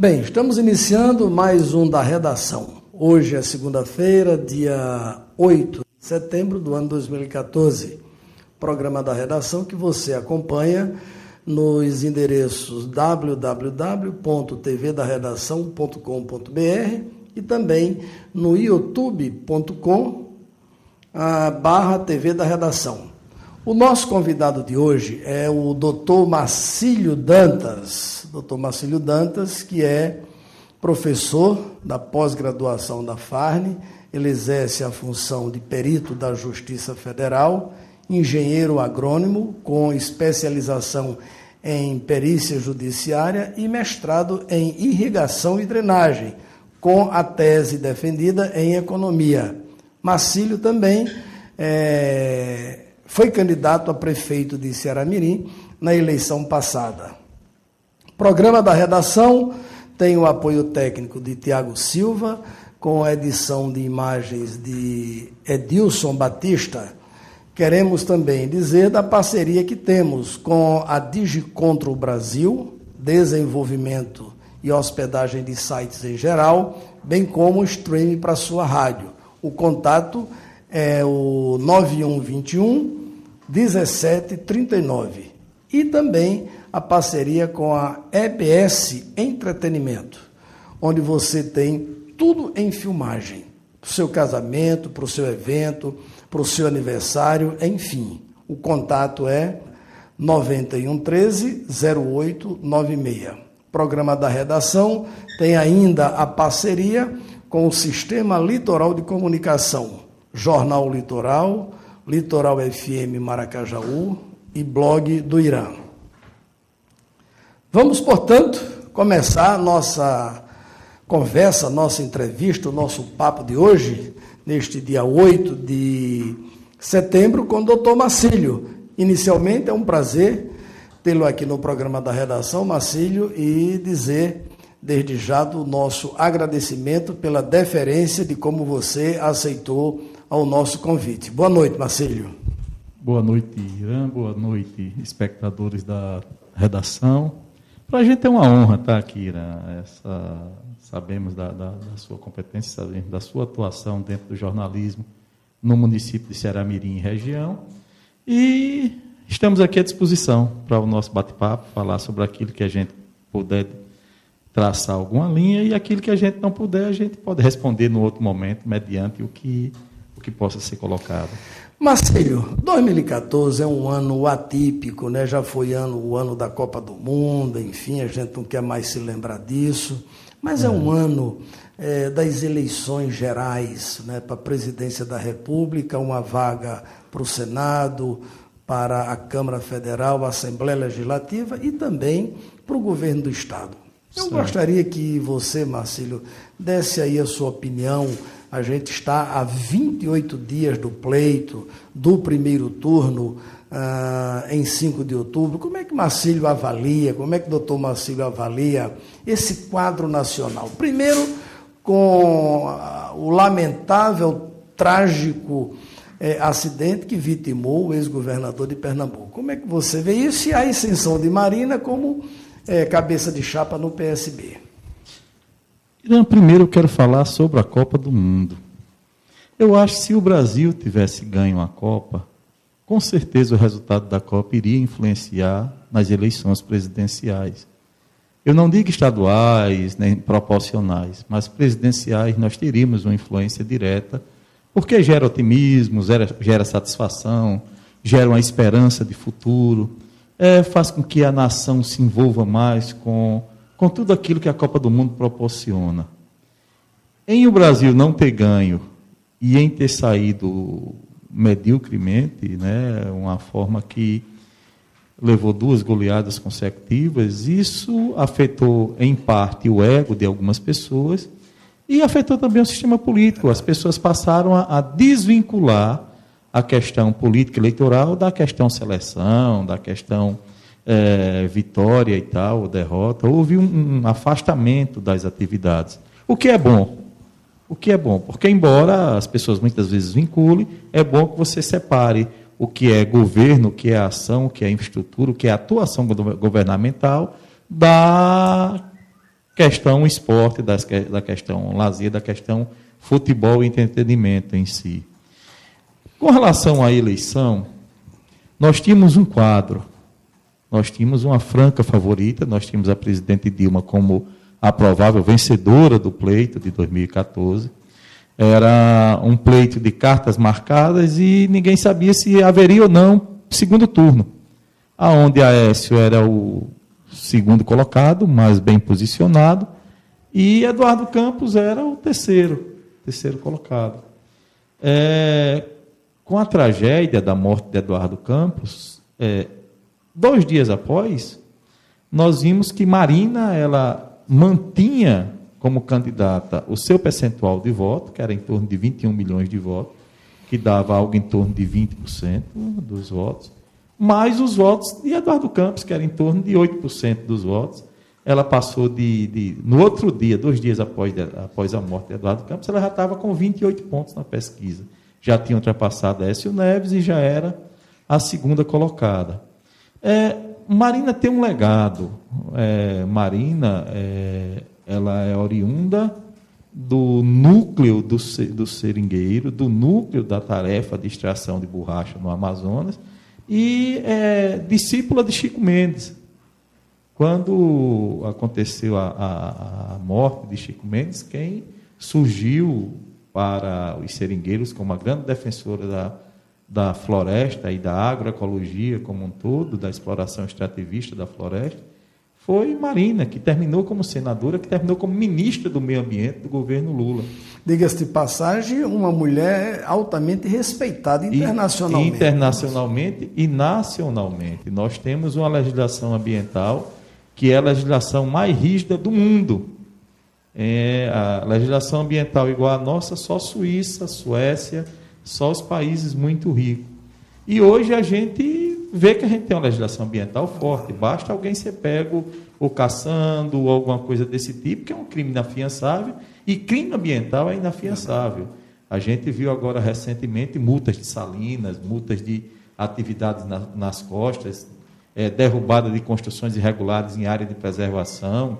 Bem, estamos iniciando mais um da redação. Hoje é segunda-feira, dia 8 de setembro do ano 2014. Programa da redação que você acompanha nos endereços www.tvdaredação.com.br e também no youtube.com/TV da Redação. O nosso convidado de hoje é o Dr. Marcílio Dantas. Dr. Marcílio Dantas, que é professor da pós-graduação da FARN, ele exerce a função de perito da Justiça Federal, engenheiro agrônomo com especialização em perícia judiciária e mestrado em irrigação e drenagem, com a tese defendida em economia. Marcílio também foi candidato a prefeito de Ceará-Mirim na eleição passada. Programa da redação tem o apoio técnico de Tiago Silva, com a edição de imagens de Edilson Batista. Queremos também dizer da parceria que temos com a Digicontro Brasil, desenvolvimento e hospedagem de sites em geral, bem como o streaming para sua rádio. O contato é o 9121 1739. E também a parceria com a EBS Entretenimento, onde você tem tudo em filmagem, para o seu casamento, para o seu evento, para o seu aniversário, enfim. O contato é 9113 0896. Programa da redação tem ainda a parceria com o Sistema Litoral de Comunicação, Jornal Litoral, Litoral FM Maracajaú e Blog do Irã. Vamos, portanto, começar a nossa conversa, nossa entrevista, o nosso papo de hoje, neste dia 8 de setembro, com o doutor Marcílio. Inicialmente, é um prazer tê-lo aqui no programa da redação, Marcílio, e dizer, desde já, do nosso agradecimento pela deferência de como você aceitou ao nosso convite. Boa noite, Marcílio. Boa noite, Irã. Boa noite, espectadores da redação. Para a gente é uma honra estar aqui, Irã. Sabemos da sua competência, sabemos da sua atuação dentro do jornalismo no município de Ceará-Mirim e região. E estamos aqui à disposição para o nosso bate-papo, falar sobre aquilo que a gente puder traçar alguma linha e aquilo que a gente não puder, a gente pode responder no outro momento, mediante o que possa ser colocado. Marcílio, 2014 é um ano atípico, né? Já foi o ano da Copa do Mundo, enfim, a gente não quer mais se lembrar disso, mas é um ano das eleições gerais, né? Para a presidência da República, uma vaga para o Senado, para a Câmara Federal, a Assembleia Legislativa e também para o governo do Estado. Eu gostaria que você, Marcílio, desse aí a sua opinião. A gente está a 28 dias do pleito, do primeiro turno, em 5 de outubro. Como é que Marcílio avalia, como é que o doutor Marcílio avalia esse quadro nacional? Primeiro, com o lamentável, trágico acidente que vitimou o ex-governador de Pernambuco. Como é que você vê isso e a ascensão de Marina como cabeça de chapa no PSB? Primeiro eu quero falar sobre a Copa do Mundo. Eu acho que se o Brasil tivesse ganho a Copa, com certeza o resultado da Copa iria influenciar nas eleições presidenciais. Eu não digo estaduais, nem proporcionais, mas presidenciais nós teríamos uma influência direta, porque gera otimismo, gera satisfação, gera uma esperança de futuro, faz com que a nação se envolva mais com tudo aquilo que a Copa do Mundo proporciona. Em o Brasil não ter ganho e em ter saído mediocremente, né, uma forma que levou 2 goleadas consecutivas, isso afetou, em parte, o ego de algumas pessoas e afetou também o sistema político. As pessoas passaram a desvincular a questão política eleitoral da questão seleção, da questão vitória e tal, ou derrota. Houve um afastamento das atividades. O que é bom? Porque, embora as pessoas muitas vezes vinculem, é bom que você separe o que é governo, o que é ação, o que é infraestrutura, o que é atuação governamental, da questão esporte, da questão lazer, da questão futebol e entretenimento em si. Com relação à eleição, nós tínhamos um quadro, nós tínhamos uma franca favorita, nós tínhamos a presidente Dilma como a provável vencedora do pleito de 2014. Era um pleito de cartas marcadas e ninguém sabia se haveria ou não segundo turno, aonde Aécio era o segundo colocado, mais bem posicionado, e Eduardo Campos era o terceiro colocado. Com a tragédia da morte de Eduardo Campos, 2 dias após, nós vimos que Marina, ela mantinha como candidata o seu percentual de voto, que era em torno de 21 milhões de votos, que dava algo em torno de 20% dos votos, mais os votos de Eduardo Campos, que era em torno de 8% dos votos. Ela passou no outro dia, 2 dias após a morte de Eduardo Campos, ela já estava com 28 pontos na pesquisa. Já tinha ultrapassado Aécio Neves e já era a segunda colocada. Marina tem um legado. Marina, ela é oriunda do núcleo do seringueiro, do núcleo da tarefa de extração de borracha no Amazonas, e discípula de Chico Mendes. Quando aconteceu a morte de Chico Mendes, quem surgiu para os seringueiros como a grande defensora da floresta e da agroecologia como um todo, da exploração extrativista da floresta, foi Marina, que terminou como senadora, que terminou como ministra do meio ambiente do governo Lula. Diga-se de passagem, uma mulher altamente respeitada internacionalmente. Internacionalmente e nacionalmente. Nós temos uma legislação ambiental que é a legislação mais rígida do mundo. A legislação ambiental igual à nossa, só Suíça, Suécia, só os países muito ricos. E hoje a gente vê que a gente tem uma legislação ambiental forte. Basta alguém ser pego ou caçando ou alguma coisa desse tipo, que é um crime inafiançável, e crime ambiental é inafiançável. A gente viu agora recentemente multas de salinas, multas de atividades nas costas, derrubada de construções irregulares em área de preservação,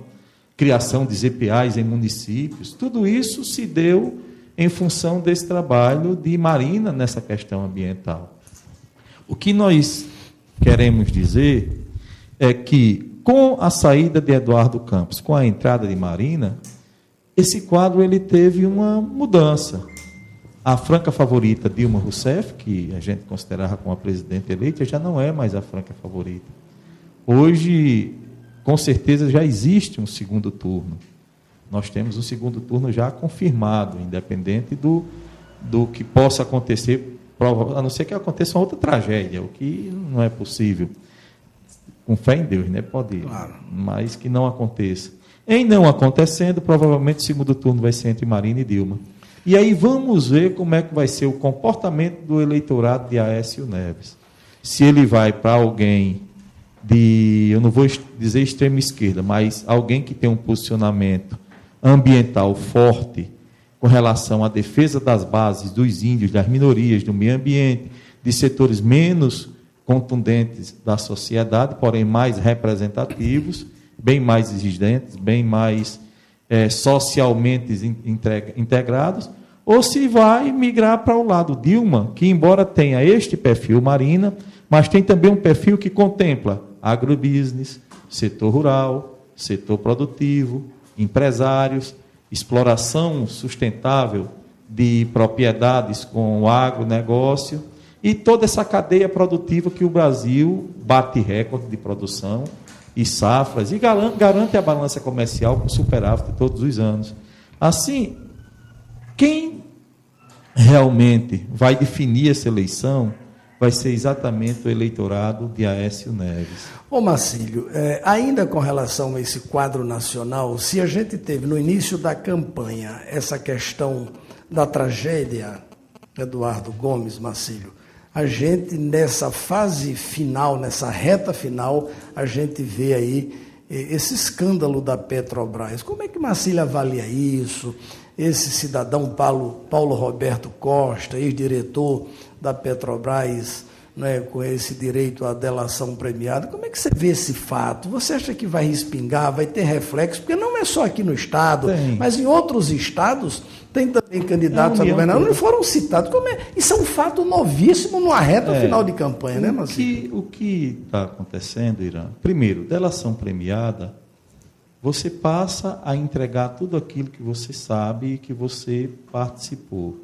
criação de ZPAs em municípios. Tudo isso se deu em função desse trabalho de Marina nessa questão ambiental. O que nós queremos dizer é que, com a saída de Eduardo Campos, com a entrada de Marina, esse quadro ele teve uma mudança. A franca favorita Dilma Rousseff, que a gente considerava como a presidente eleita, já não é mais a franca favorita. Hoje, com certeza, já existe um segundo turno. Nós temos um segundo turno já confirmado, independente do que possa acontecer, a não ser que aconteça uma outra tragédia, o que não é possível. Com fé em Deus, né? Pode ir, claro, mas que não aconteça. Em não acontecendo, provavelmente o segundo turno vai ser entre Marina e Dilma. E aí vamos ver como é que vai ser o comportamento do eleitorado de Aécio Neves. Se ele vai para alguém eu não vou dizer extrema esquerda, mas alguém que tem um posicionamento ambiental forte com relação à defesa das bases dos índios, das minorias, do meio ambiente, de setores menos contundentes da sociedade, porém mais representativos, bem mais exigentes, bem mais socialmente integrados, ou se vai migrar para o lado Dilma, que embora tenha este perfil Marina, mas tem também um perfil que contempla agrobusiness, setor rural, setor produtivo, empresários, exploração sustentável de propriedades com o agronegócio e toda essa cadeia produtiva que o Brasil bate recorde de produção e safras e garante a balança comercial com superávit todos os anos. Assim, quem realmente vai definir essa eleição vai ser exatamente o eleitorado de Aécio Neves. Ô Marcílio, ainda com relação a esse quadro nacional, se a gente teve no início da campanha essa questão da tragédia, Eduardo Gomes, Marcílio, a gente nessa fase final, nessa reta final, a gente vê aí esse escândalo da Petrobras. Como é que Marcílio avalia isso? Esse cidadão Paulo Roberto Costa, ex-diretor da Petrobras né, com esse direito à delação premiada. Como é que você vê esse fato? Você acha que vai respingar, vai ter reflexo? Porque não é só aqui no Estado, mas em outros estados tem também candidatos a governador não foram citados. Isso é um fato novíssimo numa reta final de campanha, né, Marcílio? O que está acontecendo, Irã? Primeiro, delação premiada, você passa a entregar tudo aquilo que você sabe e que você participou.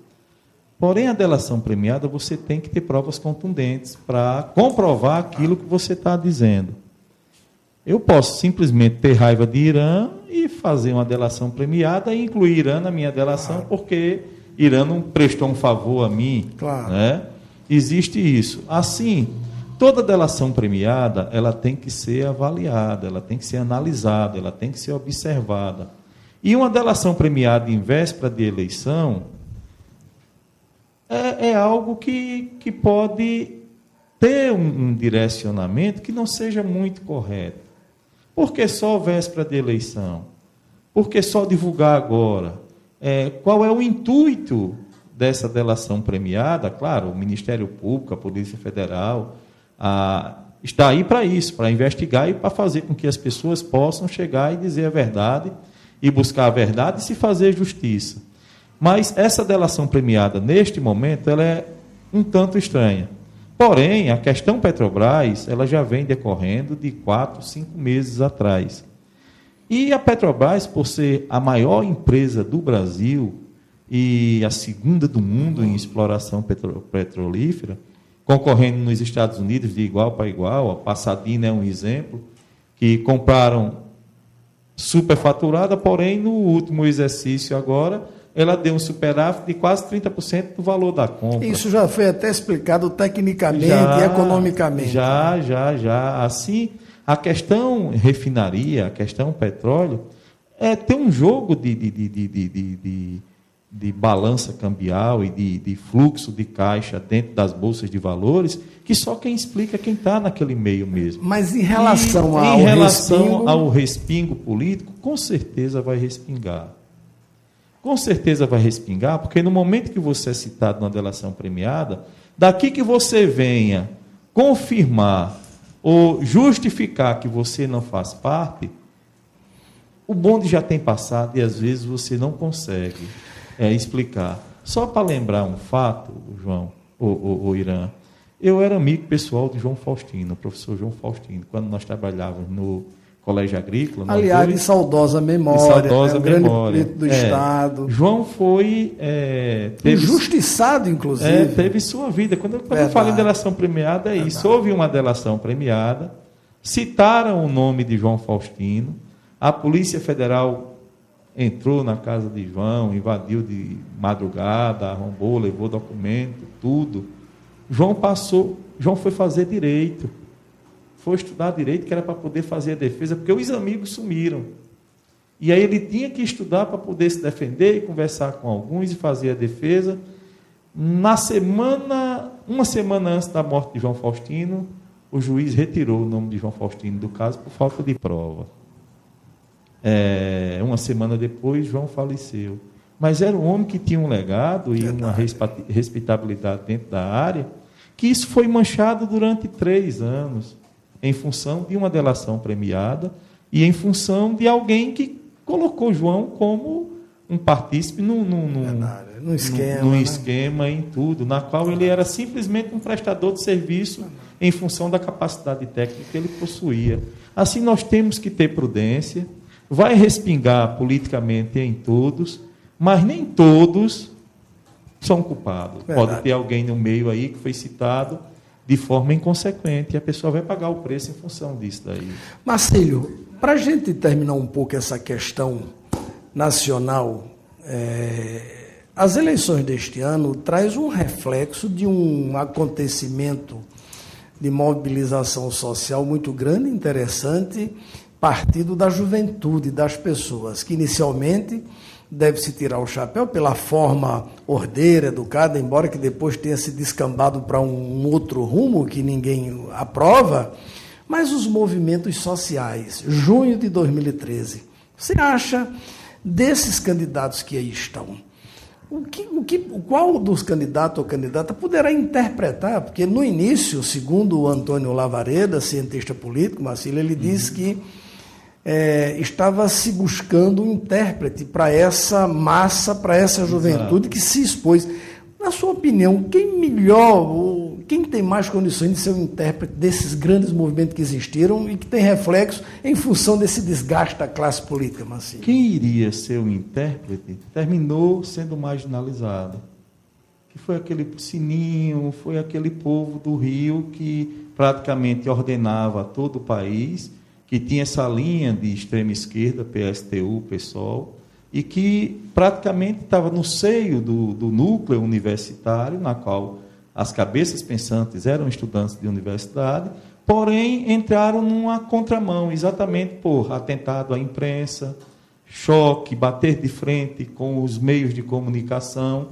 Porém, a delação premiada, você tem que ter provas contundentes para comprovar aquilo que você está dizendo. Eu posso simplesmente ter raiva de Irã e fazer uma delação premiada e incluir Irã na minha delação, porque Irã não prestou um favor a mim. Claro. Né? Existe isso. Assim, toda delação premiada, ela tem que ser avaliada, ela tem que ser analisada, ela tem que ser observada. E uma delação premiada em véspera de eleição é algo que pode ter um direcionamento que não seja muito correto. Por que só véspera de eleição? Por que só divulgar agora? Qual é o intuito dessa delação premiada? Claro, o Ministério Público, a Polícia Federal, está aí para isso, para investigar e para fazer com que as pessoas possam chegar e dizer a verdade, e buscar a verdade e se fazer justiça. Mas essa delação premiada, neste momento, ela é um tanto estranha. Porém, a questão Petrobras, ela já vem decorrendo de 4, 5 meses atrás. E a Petrobras, por ser a maior empresa do Brasil e a segunda do mundo em exploração petrolífera, concorrendo nos Estados Unidos de igual para igual, a Pasadena é um exemplo, que compraram superfaturada, porém, no último exercício agora, ela deu um superávit de quase 30% do valor da compra. Isso já foi até explicado tecnicamente e economicamente. Já. Assim, a questão refinaria, a questão petróleo, tem um jogo de balança cambial e de fluxo de caixa dentro das bolsas de valores, que só quem explica é quem está naquele meio mesmo. Mas em relação ao respingo político, com certeza vai respingar. Com certeza vai respingar, porque no momento que você é citado numa delação premiada, daqui que você venha confirmar ou justificar que você não faz parte, o bonde já tem passado e às vezes você não consegue explicar. Só para lembrar um fato, João, o Irã, eu era amigo pessoal de João Faustino, o professor João Faustino, quando nós trabalhávamos no Colégio Agrícola. Aliás, de saudosa memória, grande político do Estado. João foi... injustiçado, inclusive. Teve sua vida. Quando eu falo em delação premiada, isso. Houve uma delação premiada, citaram o nome de João Faustino, a Polícia Federal entrou na casa de João, invadiu de madrugada, arrombou, levou documento, tudo. João foi fazer direito. Foi estudar direito, que era para poder fazer a defesa, porque os amigos sumiram. E aí ele tinha que estudar para poder se defender e conversar com alguns e fazer a defesa. Uma semana antes da morte de João Faustino, o juiz retirou o nome de João Faustino do caso por falta de prova. Uma semana depois, João faleceu. Mas era um homem que tinha um legado e uma respeitabilidade dentro da área, que isso foi manchado durante 3 anos. Em função de uma delação premiada e em função de alguém que colocou João como um partícipe num esquema em tudo, na qual ele era simplesmente um prestador de serviço em função da capacidade técnica que ele possuía. Assim, nós temos que ter prudência, vai respingar politicamente em todos, mas nem todos são culpados. Pode ter alguém no meio aí que foi citado de forma inconsequente, e a pessoa vai pagar o preço em função disso daí. Marcílio, para a gente terminar um pouco essa questão nacional, as eleições deste ano traz um reflexo de um acontecimento de mobilização social muito grande, interessante, partido da juventude, das pessoas, que inicialmente deve-se tirar o chapéu pela forma ordeira, educada, embora que depois tenha se descambado para um outro rumo que ninguém aprova, mas os movimentos sociais, junho de 2013, você acha, desses candidatos que aí estão, Qual dos candidatos ou candidata poderá interpretar? Porque no início, segundo o Antônio Lavareda, cientista político, Marcílio, ele disse que estava se buscando um intérprete para essa massa, para essa juventude que se expôs. Na sua opinião, quem tem mais condições de ser um intérprete desses grandes movimentos que existiram e que tem reflexo em função desse desgaste da classe política, Marcílio? Quem iria ser o intérprete terminou sendo marginalizado. Que foi aquele sininho, foi aquele povo do Rio que praticamente ordenava todo o país, que tinha essa linha de extrema esquerda, PSTU, PSOL, e que praticamente estava no seio do núcleo universitário, na qual as cabeças pensantes eram estudantes de universidade, porém entraram numa contramão, exatamente por atentado à imprensa, choque, bater de frente com os meios de comunicação,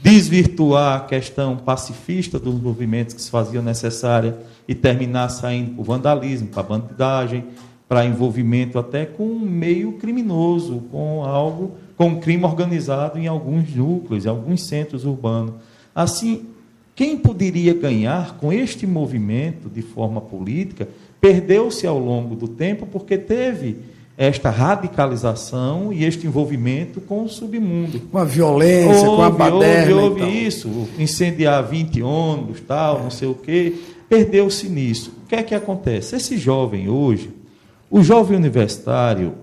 desvirtuar a questão pacifista dos movimentos que se faziam necessária e terminar saindo para o vandalismo, para a bandidagem, para envolvimento até com um meio criminoso, com crime organizado em alguns núcleos, em alguns centros urbanos. Assim, quem poderia ganhar com este movimento de forma política perdeu-se ao longo do tempo porque teve esta radicalização e este envolvimento com o submundo. Com a violência, com a baderna. Houve isso, incendiar 20 ônibus, tal, não sei o quê, perdeu-se nisso. O que é que acontece? Esse jovem hoje, o jovem universitário,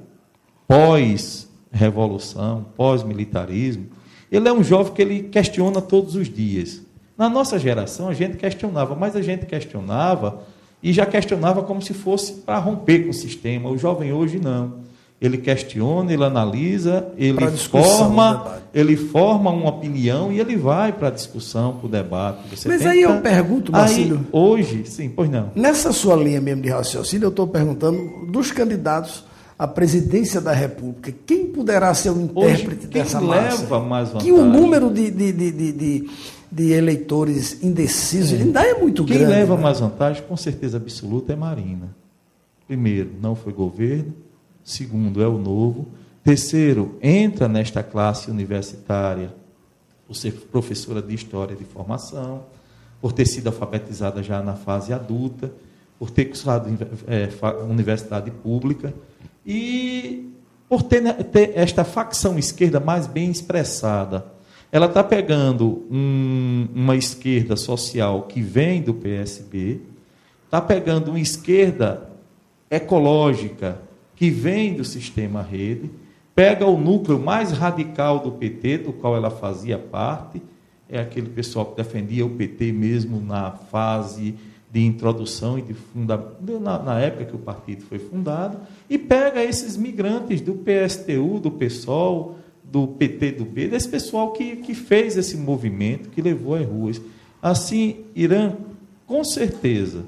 pós-revolução, pós-militarismo, ele é um jovem que ele questiona todos os dias. Na nossa geração, a gente questionava, mas a gente questionava e já questionava como se fosse para romper com o sistema. O jovem hoje não. Ele questiona, ele analisa, ele forma uma opinião e ele vai para a discussão, para o debate. Mas aí eu pergunto, Marcílio... Hoje, sim, pois não. Nessa sua linha mesmo de raciocínio, eu estou perguntando dos candidatos à presidência da República, quem poderá ser o intérprete dessa massa? Leva mais vantagem? Que o número de eleitores indecisos ainda é muito grande. Quem leva mais vantagem, com certeza absoluta, é Marina. Primeiro, não foi governo. Segundo, é o novo. Terceiro, entra nesta classe universitária por ser professora de História de formação, por ter sido alfabetizada já na fase adulta, por ter cursado universidade pública e por ter esta facção esquerda mais bem expressada. Ela está pegando uma esquerda social que vem do PSB, está pegando uma esquerda ecológica que vem do sistema rede, pega o núcleo mais radical do PT, do qual ela fazia parte, é aquele pessoal que defendia o PT mesmo na fase de introdução e de fundamento, na época que o partido foi fundado, e pega esses migrantes do PSTU, do PSOL, do PTB, desse pessoal que fez esse movimento, que levou às ruas. Assim, Irã, com certeza,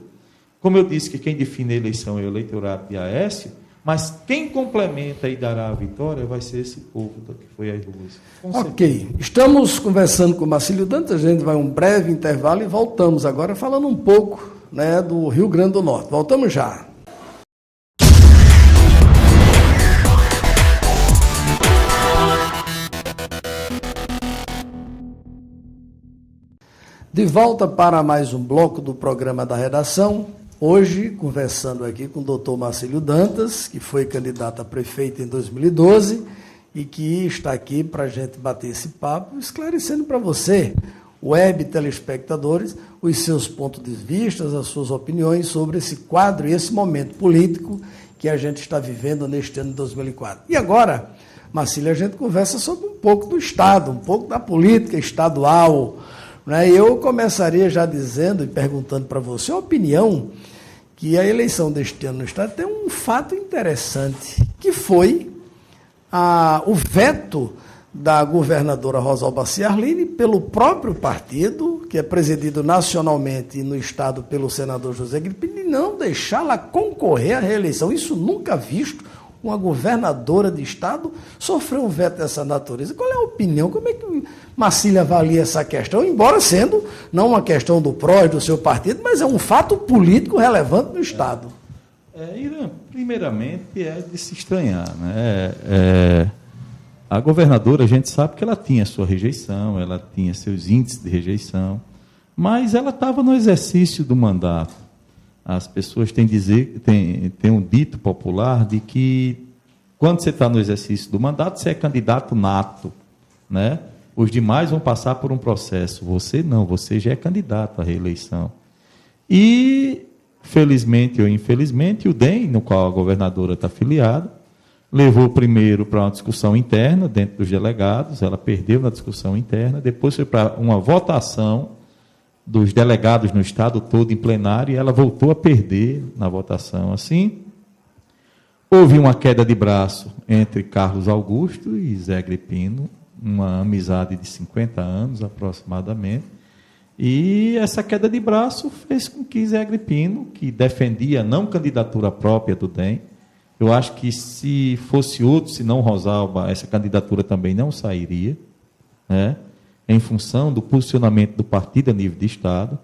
como eu disse que quem define a eleição é o eleitorado de Aécio, mas quem complementa e dará a vitória vai ser esse povo que foi às ruas. Ok, estamos conversando com o Marcílio Dantas, a gente vai um breve intervalo e voltamos agora falando um pouco, né, do Rio Grande do Norte. Voltamos já. De volta para mais um bloco do programa da redação. Hoje, conversando aqui com o doutor Marcílio Dantas, que foi candidato a prefeito em 2012 e que está aqui para a gente bater esse papo, esclarecendo para você, web telespectadores, os seus pontos de vista, as suas opiniões sobre esse quadro e esse momento político que a gente está vivendo neste ano de 2004. E agora, Marcílio, a gente conversa sobre um pouco do Estado, um pouco da política estadual. Eu começaria já dizendo e perguntando para você a opinião que a eleição deste ano no Estado tem um fato interessante, que foi o veto da governadora Rosalba Ciarline pelo próprio partido, que é presidido nacionalmente e no Estado pelo senador José Gripino, de não deixá-la concorrer à reeleição. Isso nunca visto. Uma governadora de Estado sofreu um veto dessa natureza. Qual é a opinião? Como é que Marcílio avalia essa questão? Embora sendo não uma questão do PROS, do seu partido, mas é um fato político relevante no Estado. Irã, primeiramente, é de se estranhar, né? A governadora, a gente sabe que ela tinha sua rejeição, ela tinha seus índices de rejeição, mas ela estava no exercício do mandato. As pessoas têm um dito popular de que, quando você está no exercício do mandato, você é candidato nato, né? Os demais vão passar por um processo. Você não, você já é candidato à reeleição. E, felizmente ou infelizmente, o DEM, no qual a governadora está afiliada, levou primeiro para uma discussão interna dentro dos delegados, ela perdeu na discussão interna, depois foi para uma votação dos delegados no estado todo em plenário, e ela voltou a perder na votação. Assim, houve uma queda de braço entre Carlos Augusto e Zé Agripino, uma amizade de 50 anos aproximadamente, e essa queda de braço fez com que Zé Agripino, que defendia a não candidatura própria do DEM, eu acho que se fosse outro, se não Rosalba, essa candidatura também não sairia, né? Em função do posicionamento do partido a nível de Estado,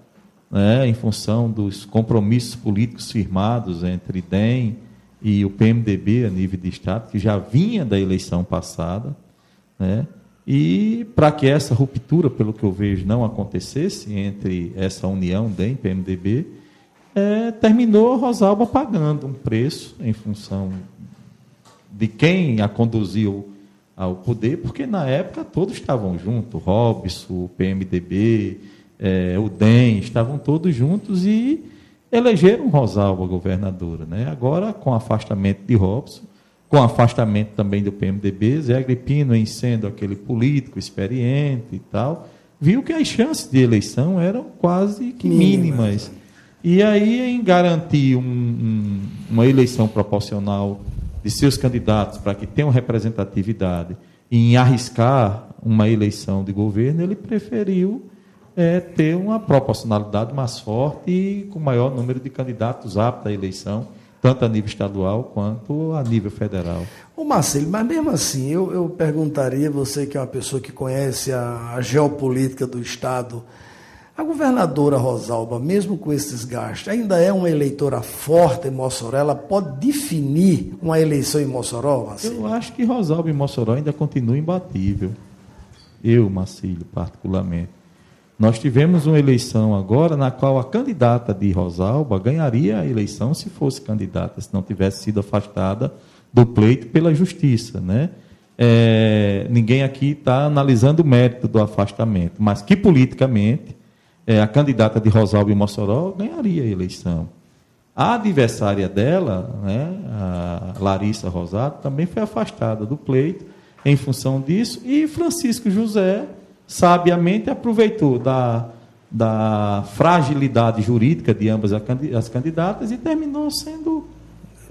né? Em função dos compromissos políticos firmados entre DEM e o PMDB a nível de Estado, que já vinha da eleição passada, né? E para que essa ruptura, pelo que eu vejo, não acontecesse entre essa união DEM e PMDB, terminou Rosalba pagando um preço em função de quem a conduziu ao poder, porque na época todos estavam juntos, Robson, o PMDB, o DEM, estavam todos juntos e elegeram Rosalba governadora, né? Agora, com o afastamento de Robson, com o afastamento também do PMDB, Zé Agripino, em sendo aquele político experiente e tal, viu que as chances de eleição eram quase que mínimas. E aí, em garantir uma eleição proporcional de seus candidatos para que tenham representatividade e em arriscar uma eleição de governo, ele preferiu ter uma proporcionalidade mais forte e com maior número de candidatos aptos à eleição, tanto a nível estadual quanto a nível federal. Ô Marcelo, mas mesmo assim, eu perguntaria, você que é uma pessoa que conhece a geopolítica do Estado, a governadora Rosalba, mesmo com esse desgaste, ainda é uma eleitora forte em Mossoró? Ela pode definir uma eleição em Mossoró, Marcílio? Eu acho que Rosalba em Mossoró ainda continua imbatível. Eu, Marcílio, particularmente. Nós tivemos uma eleição agora na qual a candidata de Rosalba ganharia a eleição se fosse candidata, se não tivesse sido afastada do pleito pela justiça, né? Ninguém aqui está analisando o mérito do afastamento, mas que politicamente a candidata de Rosalba em Mossoró ganharia a eleição. A adversária dela, né, a Larissa Rosado, também foi afastada do pleito em função disso, e Francisco José sabiamente aproveitou da fragilidade jurídica de ambas as candidatas e terminou sendo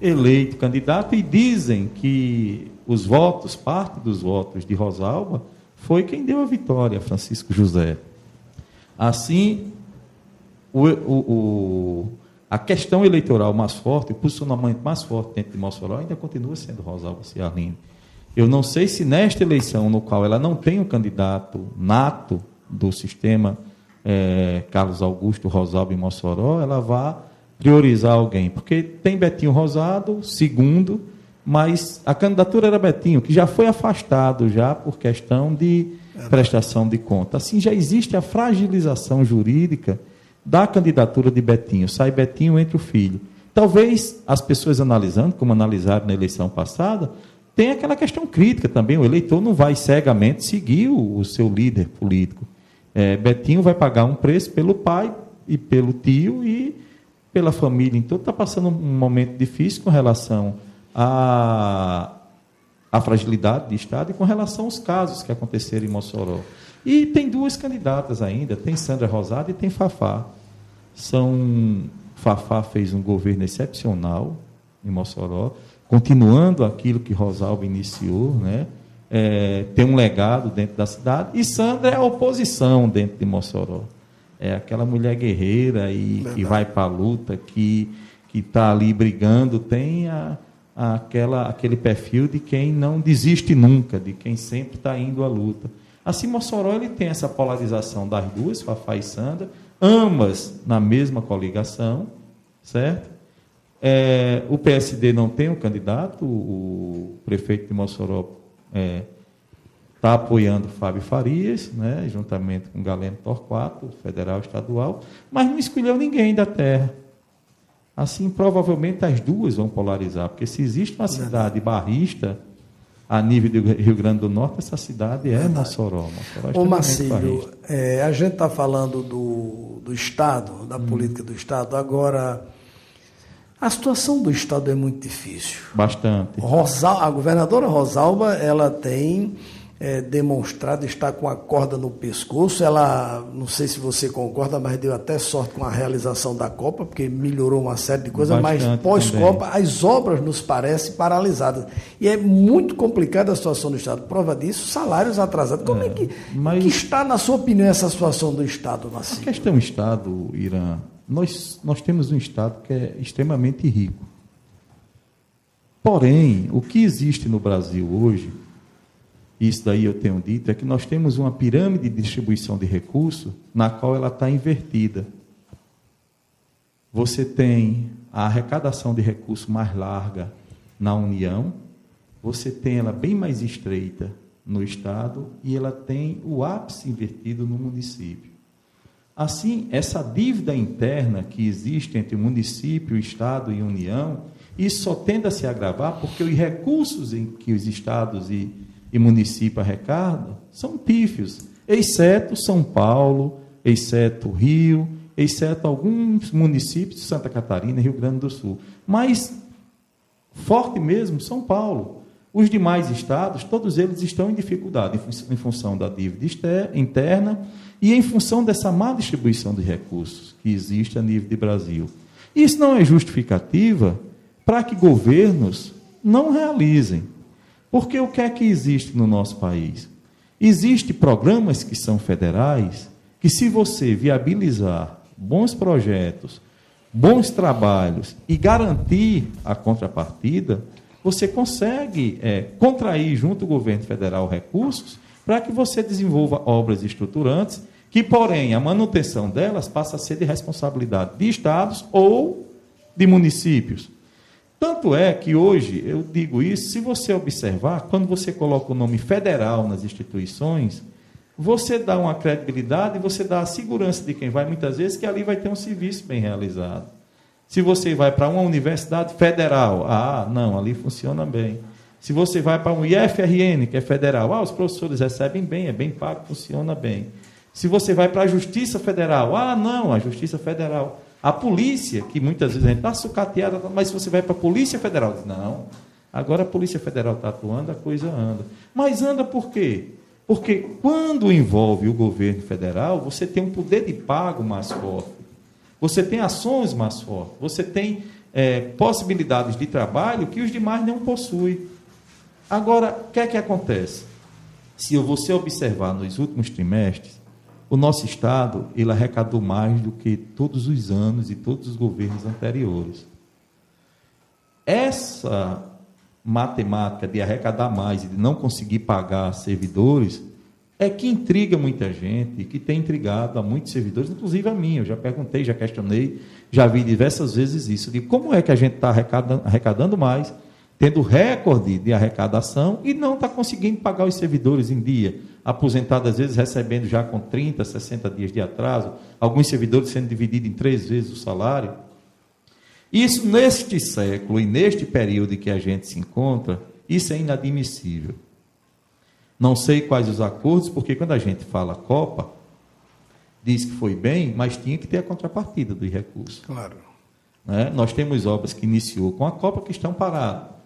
eleito candidato, e dizem que os votos, parte dos votos de Rosalba, foi quem deu a vitória a Francisco José. Assim, a questão eleitoral mais forte, o posicionamento mais forte dentro de Mossoró ainda continua sendo Rosalba Ciarline. Eu não sei se nesta eleição, no qual ela não tem um candidato nato do sistema Carlos Augusto Rosalba em Mossoró, ela vai priorizar alguém, porque tem Betinho Rosado, segundo, mas a candidatura era Betinho, que já foi afastado já por questão de prestação de conta. Assim, já existe a fragilização jurídica da candidatura de Betinho. Sai Betinho, entra o filho. Talvez as pessoas analisando, como analisaram na eleição passada, tem aquela questão crítica também. O eleitor não vai cegamente seguir o seu líder político. Betinho vai pagar um preço pelo pai e pelo tio e pela família. Então, está passando um momento difícil com relação à fragilidade do Estado e com relação aos casos que aconteceram em Mossoró. E tem duas candidatas ainda, tem Sandra Rosado e tem Fafá. Fafá fez um governo excepcional em Mossoró, continuando aquilo que Rosalba iniciou, né? Tem um legado dentro da cidade, e Sandra é a oposição dentro de Mossoró. É aquela mulher guerreira e que vai para a luta, que está ali brigando, tem aquele perfil de quem não desiste nunca, de quem sempre está indo à luta. Assim, Mossoró ele tem essa polarização das duas, Fafá e Sandra, ambas na mesma coligação, certo? O PSD não tem um candidato, o prefeito de Mossoró está apoiando Fábio Farias, né, juntamente com Galeno Torquato, federal e estadual, mas não escolheu ninguém da terra. Assim, provavelmente as duas vão polarizar, porque se existe uma cidade barrista a nível do Rio Grande do Norte, essa cidade é Mossoró. Ô Marcílio, a gente está falando do Estado, da política do Estado, agora a situação do Estado é muito difícil. Bastante. A governadora Rosalba, ela tem demonstrado estar com a corda no pescoço. Ela, não sei se você concorda, mas deu até sorte com a realização da Copa, porque melhorou uma série de coisas, mas pós-Copa as obras nos parecem paralisadas. E é muito complicada a situação do Estado. Prova disso, salários atrasados. Como é que está, na sua opinião, essa situação do Estado, Marcílio? A questão do Estado, Irã, nós temos um Estado que é extremamente rico. Porém, o que existe no Brasil hoje, isso daí eu tenho dito, é que nós temos uma pirâmide de distribuição de recursos na qual ela está invertida. Você tem a arrecadação de recursos mais larga na União, você tem ela bem mais estreita no Estado e ela tem o ápice invertido no município. Assim, essa dívida interna que existe entre o município, o Estado e a União, isso só tende a se agravar porque os recursos em que os estados e município arrecadam são pífios, exceto São Paulo, exceto Rio, exceto alguns municípios de Santa Catarina e Rio Grande do Sul. Mas, forte mesmo, São Paulo. Os demais estados, todos eles estão em dificuldade em função da dívida interna e em função dessa má distribuição de recursos que existe a nível de Brasil. Isso não é justificativa para que governos não realizem. Porque o que é que existe no nosso país? Existem programas que são federais, que se você viabilizar bons projetos, bons trabalhos e garantir a contrapartida, você consegue contrair junto ao governo federal recursos para que você desenvolva obras estruturantes, que, porém, a manutenção delas passa a ser de responsabilidade de estados ou de municípios. Tanto é que hoje, eu digo isso, se você observar, quando você coloca o nome federal nas instituições, você dá uma credibilidade, você dá a segurança de quem vai, muitas vezes, que ali vai ter um serviço bem realizado. Se você vai para uma universidade federal, não, ali funciona bem. Se você vai para um IFRN, que é federal, os professores recebem bem, é bem pago, funciona bem. Se você vai para a Justiça Federal, não, a Justiça Federal... A polícia, que muitas vezes a gente está sucateada, mas se você vai para a Polícia Federal, diz, não, agora a Polícia Federal está atuando, a coisa anda. Mas anda por quê? Porque quando envolve o governo federal, você tem um poder de pago mais forte, você tem ações mais fortes, você tem possibilidades de trabalho que os demais não possuem. Agora, o que é que acontece? Se você observar nos últimos trimestres, o nosso Estado, ele arrecadou mais do que todos os anos e todos os governos anteriores. Essa matemática de arrecadar mais e de não conseguir pagar servidores é que intriga muita gente, e que tem intrigado a muitos servidores, inclusive a mim. Eu já perguntei, já questionei, já vi diversas vezes isso, de como é que a gente está arrecadando mais, tendo recorde de arrecadação e não está conseguindo pagar os servidores em dia. Aposentado, às vezes, recebendo já com 30, 60 dias de atraso, alguns servidores sendo divididos em 3 vezes o salário. Isso, neste século e neste período em que a gente se encontra, isso é inadmissível. Não sei quais os acordos, porque quando a gente fala Copa, diz que foi bem, mas tinha que ter a contrapartida dos recursos. Claro. Nós temos obras que iniciou com a Copa que estão paradas.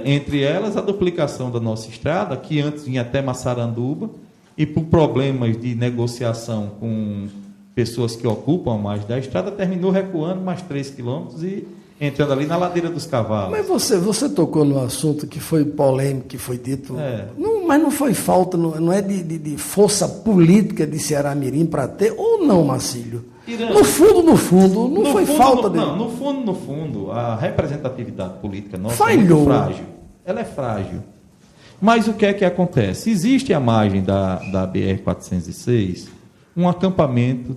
Entre elas, a duplicação da nossa estrada, que antes vinha até Massaranduba, e por problemas de negociação com pessoas que ocupam mais da estrada, terminou recuando mais 3 quilômetros e entrando ali na Ladeira dos Cavalos. Mas você tocou no assunto que foi polêmico, que foi dito... mas não foi falta, não é de força política de Ceará Mirim para ter, ou não, Marcílio? Irã, no fundo, não foi falta dele. Não, no fundo, a representatividade política nossa falhou. É muito frágil. Ela é frágil. Mas o que é que acontece? Existe à margem da BR-406 um acampamento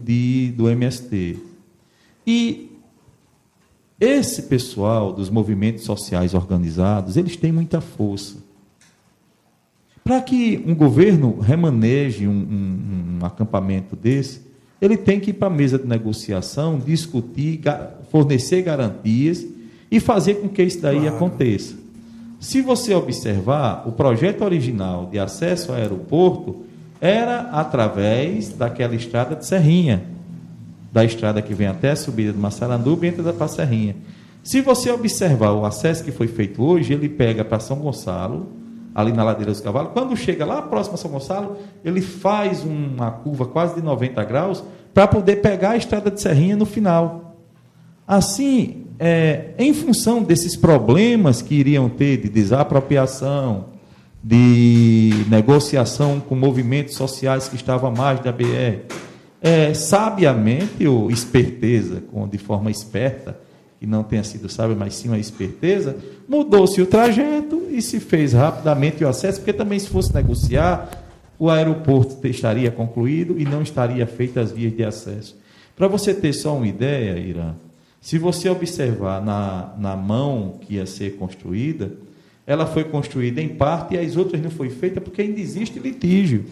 do MST. E esse pessoal dos movimentos sociais organizados, eles têm muita força. Para que um governo remaneje um acampamento desse, ele tem que ir para a mesa de negociação, discutir, fornecer garantias e fazer com que isso daí aconteça. Se você observar, o projeto original de acesso ao aeroporto era através daquela estrada de Serrinha, da estrada que vem até a subida do Massaranduba e entra para a Serrinha. Se você observar o acesso que foi feito hoje, ele pega para São Gonçalo, ali na Ladeira dos Cavalos, quando chega lá próximo a São Gonçalo, ele faz uma curva quase de 90 graus para poder pegar a estrada de Serrinha no final. Assim, em função desses problemas que iriam ter de desapropriação, de negociação com movimentos sociais que estavam à margem da BR, sabiamente ou esperteza, de forma esperta, que não tenha sido sábia, mas sim uma esperteza, mudou-se o trajeto e se fez rapidamente o acesso, porque também se fosse negociar, o aeroporto estaria concluído e não estaria feitas as vias de acesso. Para você ter só uma ideia, Irã, se você observar na mão que ia ser construída, ela foi construída em parte e as outras não foi feita porque ainda existe litígio.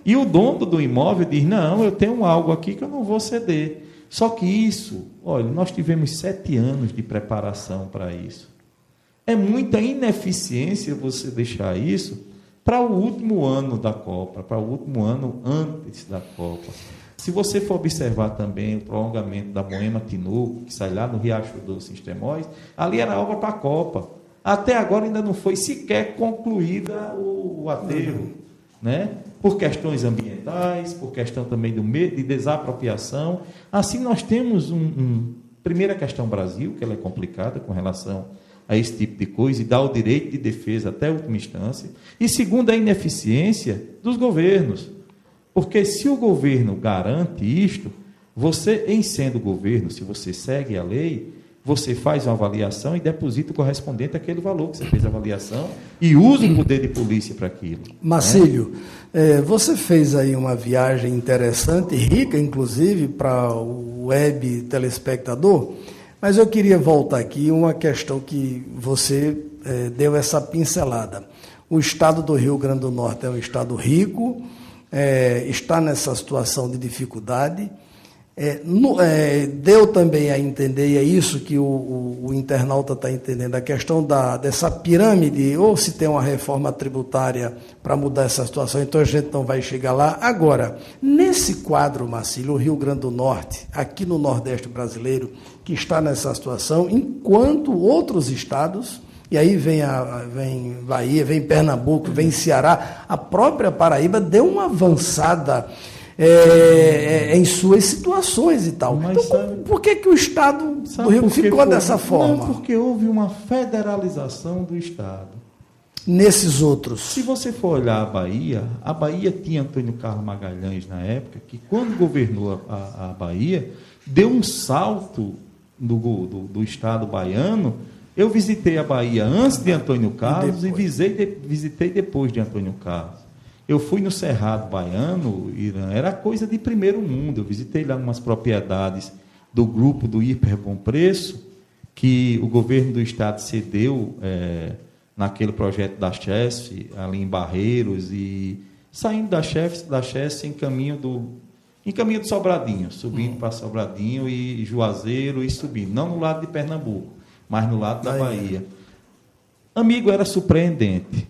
E o dono do imóvel diz, não, eu tenho algo aqui que eu não vou ceder. Só que isso, olha, nós tivemos 7 anos de preparação para isso. É muita ineficiência você deixar isso para o último ano da Copa, para o último ano antes da Copa. Se você for observar também o prolongamento da Moema Tinoco, que sai lá no Riacho Doce, em Extremóis, ali era obra para a Copa. Até agora ainda não foi sequer concluída o aterro, né? Por questões ambientais, por questão também do medo de desapropriação. Assim, nós temos primeira questão Brasil, que ela é complicada com relação a esse tipo de coisa, e dá o direito de defesa até a última instância. E segundo, a ineficiência dos governos. Porque se o governo garante isto, você, em sendo governo, se você segue a lei, você faz uma avaliação e deposita o correspondente àquele valor que você fez a avaliação e usa o poder de polícia para aquilo. Marcílio, você fez aí uma viagem interessante, rica, inclusive, para o web telespectador, mas eu queria voltar aqui uma questão que você deu essa pincelada. O estado do Rio Grande do Norte é um estado rico, está nessa situação de dificuldade. Deu também a entender, e é isso que o internauta está entendendo, a questão dessa pirâmide, ou se tem uma reforma tributária para mudar essa situação, então a gente não vai chegar lá. Agora, nesse quadro, Marcílio, o Rio Grande do Norte, aqui no Nordeste brasileiro, que está nessa situação, enquanto outros estados, e aí vem Bahia, vem Pernambuco, vem Ceará, a própria Paraíba deu uma avançada em suas situações e tal. Mas então, por que o Estado do Rio ficou dessa forma? Não, porque houve uma federalização do Estado. Nesses outros. Se você for olhar a Bahia tinha Antônio Carlos Magalhães na época, que quando governou a Bahia, deu um salto do Estado baiano. Eu visitei a Bahia antes de Antônio Carlos e visitei depois de Antônio Carlos. Eu fui no Cerrado Baiano, Irã, era coisa de primeiro mundo. Eu visitei lá umas propriedades do grupo do Hiper Bom Preço, que o governo do estado cedeu naquele projeto da Chesf, ali em Barreiros, e saindo da Chesf em caminho do Sobradinho, subindo para Sobradinho e Juazeiro e subindo, não no lado de Pernambuco, mas no lado da Bahia. Amigo, era surpreendente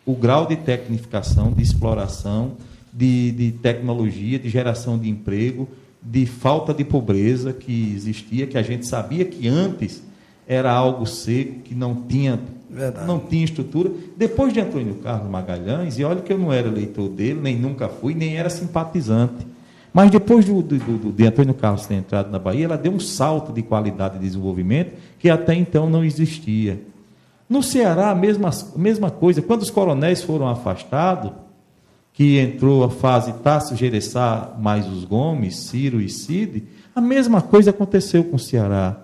o grau de tecnificação, de exploração, de tecnologia, de geração de emprego, de falta de pobreza que existia, que a gente sabia que antes era algo seco, que não tinha estrutura. Depois de Antônio Carlos Magalhães, e olha que eu não era eleitor dele, nem nunca fui, nem era simpatizante, mas depois de Antônio Carlos ter entrado na Bahia, ela deu um salto de qualidade e desenvolvimento que até então não existia. No Ceará, a mesma coisa. Quando os coronéis foram afastados, que entrou a fase Tássio Gereçá mais os Gomes, Ciro e Cid, a mesma coisa aconteceu com o Ceará.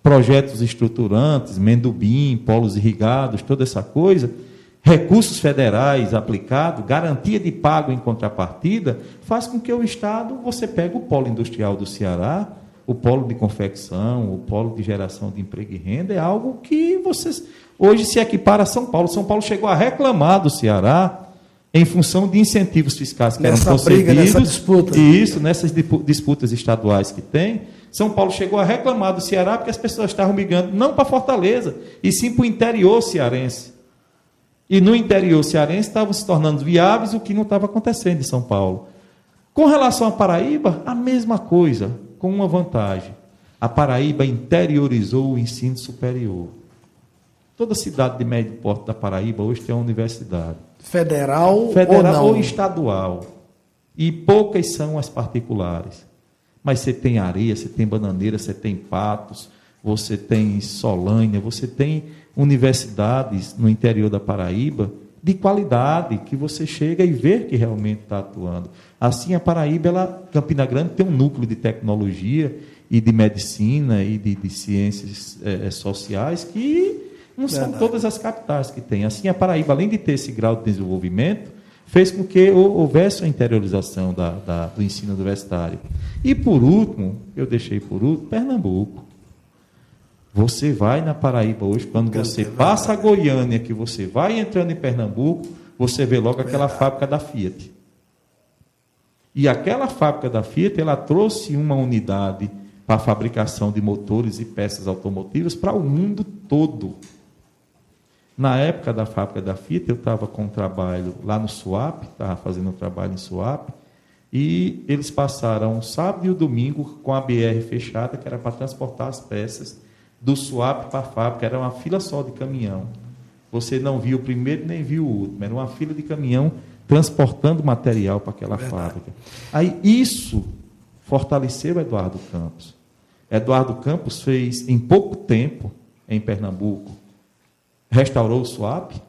Projetos estruturantes, Mendubim, polos irrigados, toda essa coisa, recursos federais aplicados, garantia de pago em contrapartida, faz com que o Estado, você pegue o polo industrial do Ceará, o polo de confecção, o polo de geração de emprego e renda, é algo que vocês hoje se equipara a São Paulo. São Paulo chegou a reclamar do Ceará em função de incentivos fiscais que eram concedidos. Briga, nessa disputa. Isso, nessas disputas estaduais que tem, São Paulo chegou a reclamar do Ceará porque as pessoas estavam migrando não para Fortaleza, e sim para o interior cearense. E no interior cearense estavam se tornando viáveis o que não estava acontecendo em São Paulo. Com relação à Paraíba, a mesma coisa, com uma vantagem. A Paraíba interiorizou o ensino superior. Toda cidade de médio porte da Paraíba hoje tem uma universidade. Federal ou estadual. E poucas são as particulares. Mas você tem Areia, você tem Bananeira, você tem Patos, você tem Solânia, você tem universidades no interior da Paraíba de qualidade, que você chega e vê que realmente está atuando. Assim, a Paraíba, Campina Grande, tem um núcleo de tecnologia e de medicina e de ciências sociais que não são todas as capitais que tem. Assim, a Paraíba, além de ter esse grau de desenvolvimento, fez com que houvesse a interiorização do ensino universitário. E, por último, eu deixei por último, Pernambuco. Você vai na Paraíba hoje, quando você passa a Goiânia, que você vai entrando em Pernambuco, você vê logo aquela fábrica da Fiat. E aquela fábrica da Fiat, ela trouxe uma unidade para a fabricação de motores e peças automotivas para o mundo todo. Na época da fábrica da Fiat, eu estava com um trabalho lá no Suape, estava fazendo um trabalho em Suape, e eles passaram o sábado e o domingo com a BR fechada, que era para transportar as peças do Suape para a fábrica. Era uma fila só de caminhão. Você não viu o primeiro nem viu o último. Era uma fila de caminhão transportando material para aquela fábrica. Aí isso fortaleceu Eduardo Campos. Eduardo Campos fez, em pouco tempo, em Pernambuco, restaurou o Suape,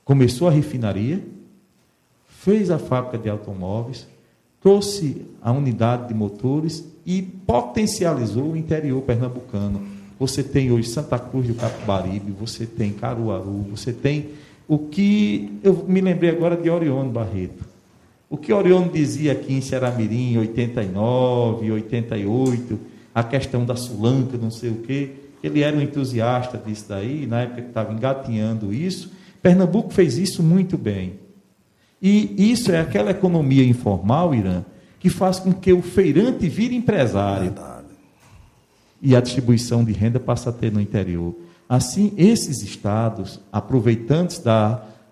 começou a refinaria, fez a fábrica de automóveis, trouxe a unidade de motores e potencializou o interior pernambucano. Você tem hoje Santa Cruz do Capibaribe, você tem Caruaru, você tem o que... Eu me lembrei agora de Orione Barreto. O que Orione dizia aqui em Ceará-Mirim, em 89, 88, a questão da Sulanca, não sei o quê. Ele era um entusiasta disso daí, na época que estava engatinhando isso. Pernambuco fez isso muito bem. E isso é aquela economia informal, Irã, que faz com que o feirante vire empresário. Verdade. E a distribuição de renda passa a ter no interior. Assim, esses estados, aproveitando-se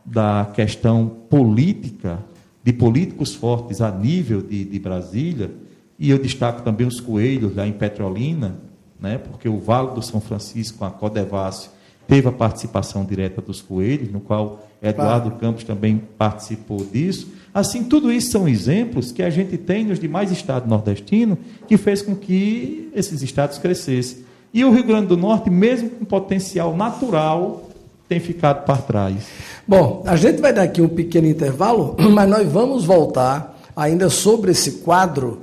da questão política, de políticos fortes a nível de Brasília, e eu destaco também os Coelhos lá em Petrolina, né, porque o Vale do São Francisco, a Codevasf, teve a participação direta dos Coelhos, no qual Eduardo Campos também participou disso. Assim, tudo isso são exemplos que a gente tem nos demais estados nordestinos, que fez com que esses estados crescessem. E o Rio Grande do Norte, mesmo com potencial natural, tem ficado para trás. Bom, a gente vai dar aqui um pequeno intervalo, mas nós vamos voltar ainda sobre esse quadro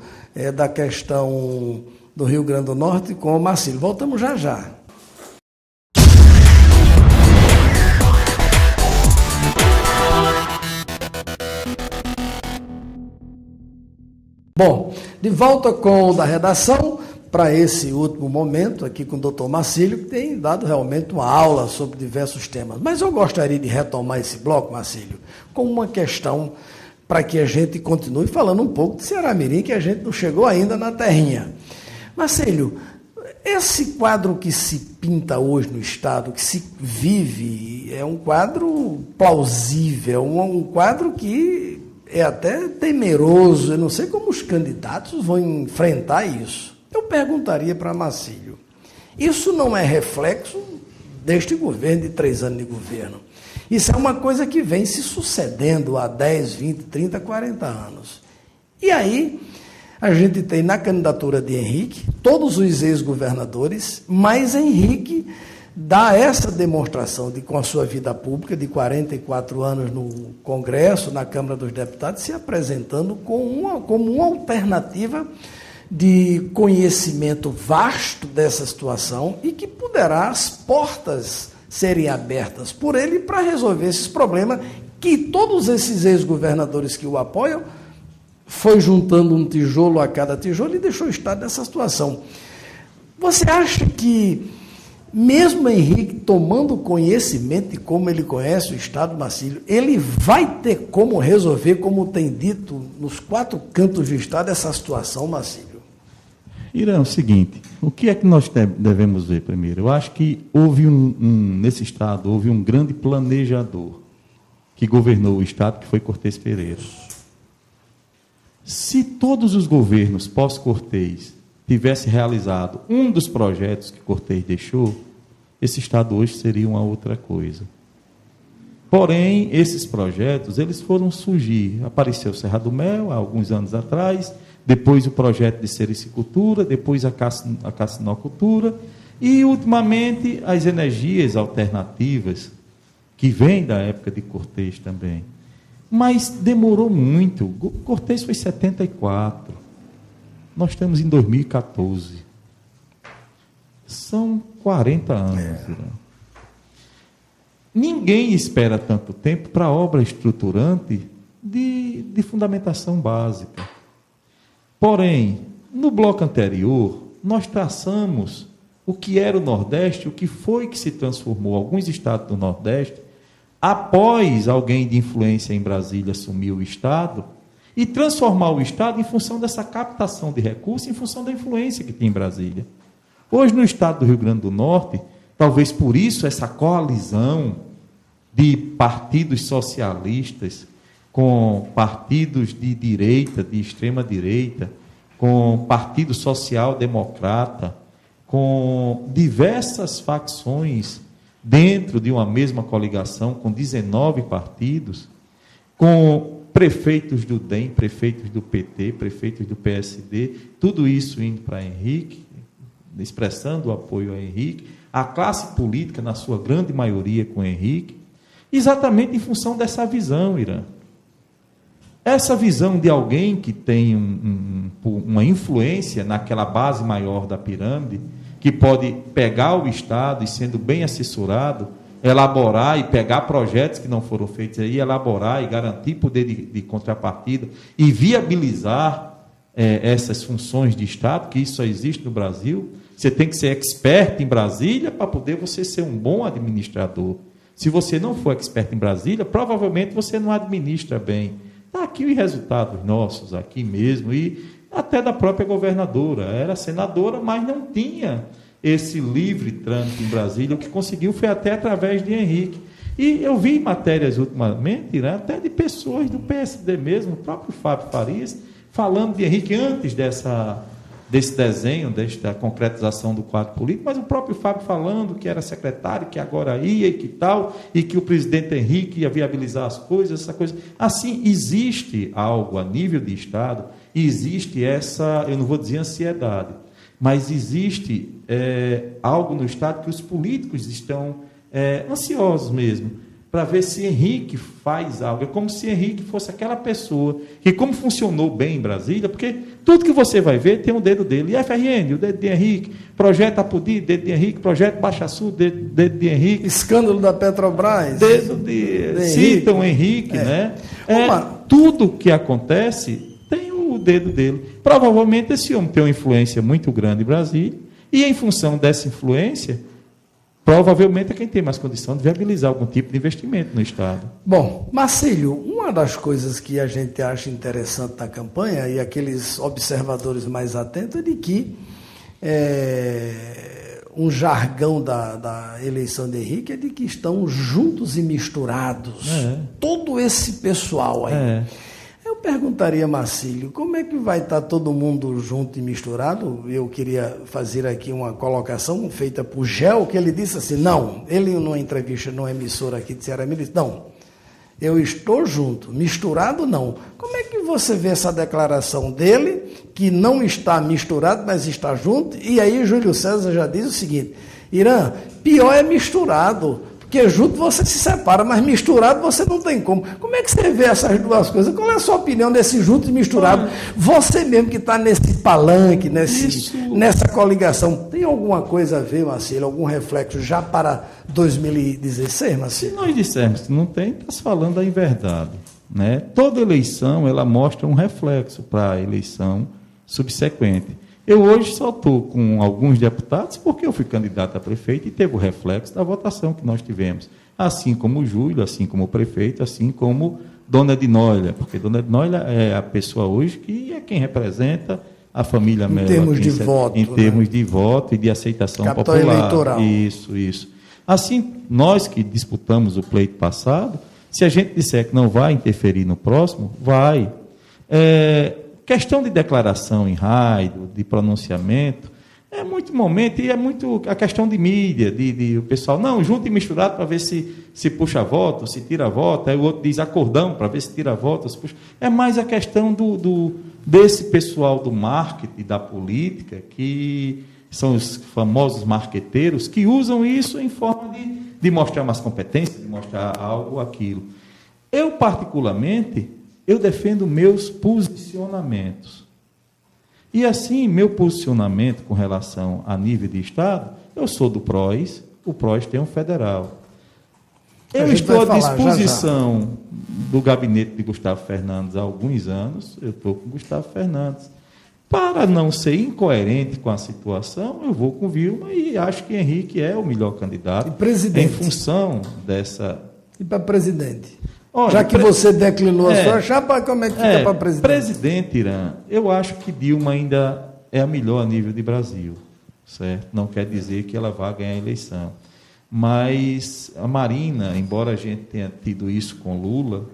da questão do Rio Grande do Norte com o Marcílio. Voltamos já já. Bom, de volta com o da redação, para esse último momento, aqui com o doutor Marcílio, que tem dado realmente uma aula sobre diversos temas. Mas eu gostaria de retomar esse bloco, Marcílio, com uma questão para que a gente continue falando um pouco de Ceará-Mirim, que a gente não chegou ainda na terrinha. Marcílio, esse quadro que se pinta hoje no Estado, que se vive, é um quadro plausível, um quadro que é até temeroso. Eu não sei como os candidatos vão enfrentar isso. Eu perguntaria para Marcílio, isso não é reflexo deste governo, de 3 anos de governo. Isso é uma coisa que vem se sucedendo há 10, 20, 30, 40 anos. E aí, a gente tem na candidatura de Henrique, todos os ex-governadores, mas Henrique dá essa demonstração de, com a sua vida pública, de 44 anos no Congresso, na Câmara dos Deputados, se apresentando como uma alternativa de conhecimento vasto dessa situação e que poderá as portas serem abertas por ele para resolver esses problemas que todos esses ex-governadores que o apoiam foi juntando um tijolo a cada tijolo e deixou o Estado nessa situação. Você acha que mesmo Henrique tomando conhecimento de como ele conhece o Estado, Marcílio, ele vai ter como resolver, como tem dito, nos 4 cantos do Estado, essa situação, Marcílio? Irã, é o seguinte, o que é que nós devemos ver primeiro? Eu acho que nesse Estado, houve um grande planejador que governou o Estado, que foi Cortês Pereira. Se todos os governos pós-Cortês tivessem realizado um dos projetos que Cortês deixou, esse Estado hoje seria uma outra coisa. Porém, esses projetos, eles foram surgir. Apareceu Serra do Mel, há alguns anos atrás, depois o projeto de sericicultura, depois a cassinocultura, e, ultimamente, as energias alternativas, que vêm da época de Cortês também. Mas demorou muito. Cortês foi em 74. Nós estamos em 2014. São 40 anos. Ninguém espera tanto tempo para obra estruturante de fundamentação básica. Porém, no bloco anterior, nós traçamos o que era o Nordeste, o que foi que se transformou alguns estados do Nordeste, após alguém de influência em Brasília assumir o Estado, e transformar o Estado em função dessa captação de recursos, em função da influência que tem em Brasília. Hoje, no Estado do Rio Grande do Norte, talvez por isso essa coalizão de partidos socialistas com partidos de direita, de extrema-direita, com partido social-democrata, com diversas facções dentro de uma mesma coligação, com 19 partidos, com prefeitos do DEM, prefeitos do PT, prefeitos do PSD, tudo isso indo para Henrique, expressando o apoio a Henrique, a classe política, na sua grande maioria, com Henrique, exatamente em função dessa visão, Irã. Essa visão de alguém que tem uma influência naquela base maior da pirâmide, que pode pegar o Estado e, sendo bem assessorado, elaborar e pegar projetos que não foram feitos aí, elaborar e garantir poder de contrapartida e viabilizar essas funções de Estado, que isso só existe no Brasil. Você tem que ser expert em Brasília para poder você ser um bom administrador. Se você não for expert em Brasília, provavelmente você não administra bem. Está aqui os resultados nossos, aqui mesmo, e até da própria governadora. Era senadora, mas não tinha esse livre trânsito em Brasília. O que conseguiu foi até através de Henrique. E eu vi matérias ultimamente, né, até de pessoas do PSD mesmo, o próprio Fábio Farias, falando de Henrique antes desse desenho, desta concretização do quadro político, mas o próprio Fábio falando que era secretário, que agora ia e que tal, e que o presidente Henrique ia viabilizar as coisas, essa coisa. Assim, existe algo a nível de Estado, existe essa, eu não vou dizer ansiedade, mas existe algo no Estado que os políticos estão ansiosos mesmo, para ver se Henrique faz algo. É como se Henrique fosse aquela pessoa que, como funcionou bem em Brasília, porque tudo que você vai ver tem o dedo dele. E FRN, o dedo de Henrique, projeto Apodi, dedo de Henrique, projeto Baixa Sul, dedo de Henrique. Escândalo da Petrobras. Dedo de citam Henrique, né? Tudo que acontece tem o dedo dele. Provavelmente esse homem tem uma influência muito grande em Brasília, e em função dessa influência, provavelmente é quem tem mais condição de viabilizar algum tipo de investimento no Estado. Bom, Marcílio, uma das coisas que a gente acha interessante na campanha, e aqueles observadores mais atentos, é de que um jargão da eleição de Henrique é de que estão juntos e misturados. Todo esse pessoal aí. Eu perguntaria, Marcílio, como é que vai estar todo mundo junto e misturado? Eu queria fazer aqui uma colocação feita por Gel, que ele disse assim, não, ele numa entrevista numa emissora aqui de Ceará, ele disse, não, eu estou junto, misturado não. Como é que você vê essa declaração dele, que não está misturado, mas está junto? E aí Júlio César já diz o seguinte, Irã, pior é misturado, porque junto você se separa, mas misturado você não tem como. Como é que você vê essas duas coisas? Qual é a sua opinião desse junto e misturado? Você mesmo que está nesse palanque, nessa coligação, tem alguma coisa a ver, Marcílio? Algum reflexo já para 2016, Marcílio? Se nós dissermos que não tem, está se falando a inverdade, né? Toda eleição ela mostra um reflexo para a eleição subsequente. Eu hoje só estou com alguns deputados porque eu fui candidato a prefeito e teve o reflexo da votação que nós tivemos. Assim como o Júlio, assim como o prefeito, assim como Dona Ednólia, porque Dona Ednólia é a pessoa hoje que é quem representa a família Mello. Em termos de voto. Em termos de voto e de aceitação capital popular. Eleitoral. Isso. Assim, nós que disputamos o pleito passado, se a gente disser que não vai interferir no próximo, vai. Questão de declaração em rádio, de pronunciamento, é muito momento e é muito a questão de mídia, de o pessoal, não, junto e misturado para ver se puxa voto, se tira voto, aí o outro diz acordão para ver se tira voto, se puxa. É mais a questão desse pessoal do marketing, da política, que são os famosos marqueteiros, que usam isso em forma de mostrar mais competência, de mostrar algo, aquilo. Eu, particularmente, eu defendo meus posicionamentos. E assim, meu posicionamento com relação a nível de Estado, eu sou do PROS, o PROS tem um federal. Eu estou à disposição do gabinete de Gustavo Fernandes há alguns anos, eu estou com Gustavo Fernandes. Para não ser incoerente com a situação, eu vou com Vilma e acho que Henrique é o melhor candidato em função dessa... E para presidente? Olha, já que você declinou a sua chapa, como é que fica para presidente? Presidente, Irã, eu acho que Dilma ainda é a melhor a nível de Brasil, certo? Não quer dizer que ela vá ganhar a eleição. Mas a Marina, embora a gente tenha tido isso com Lula,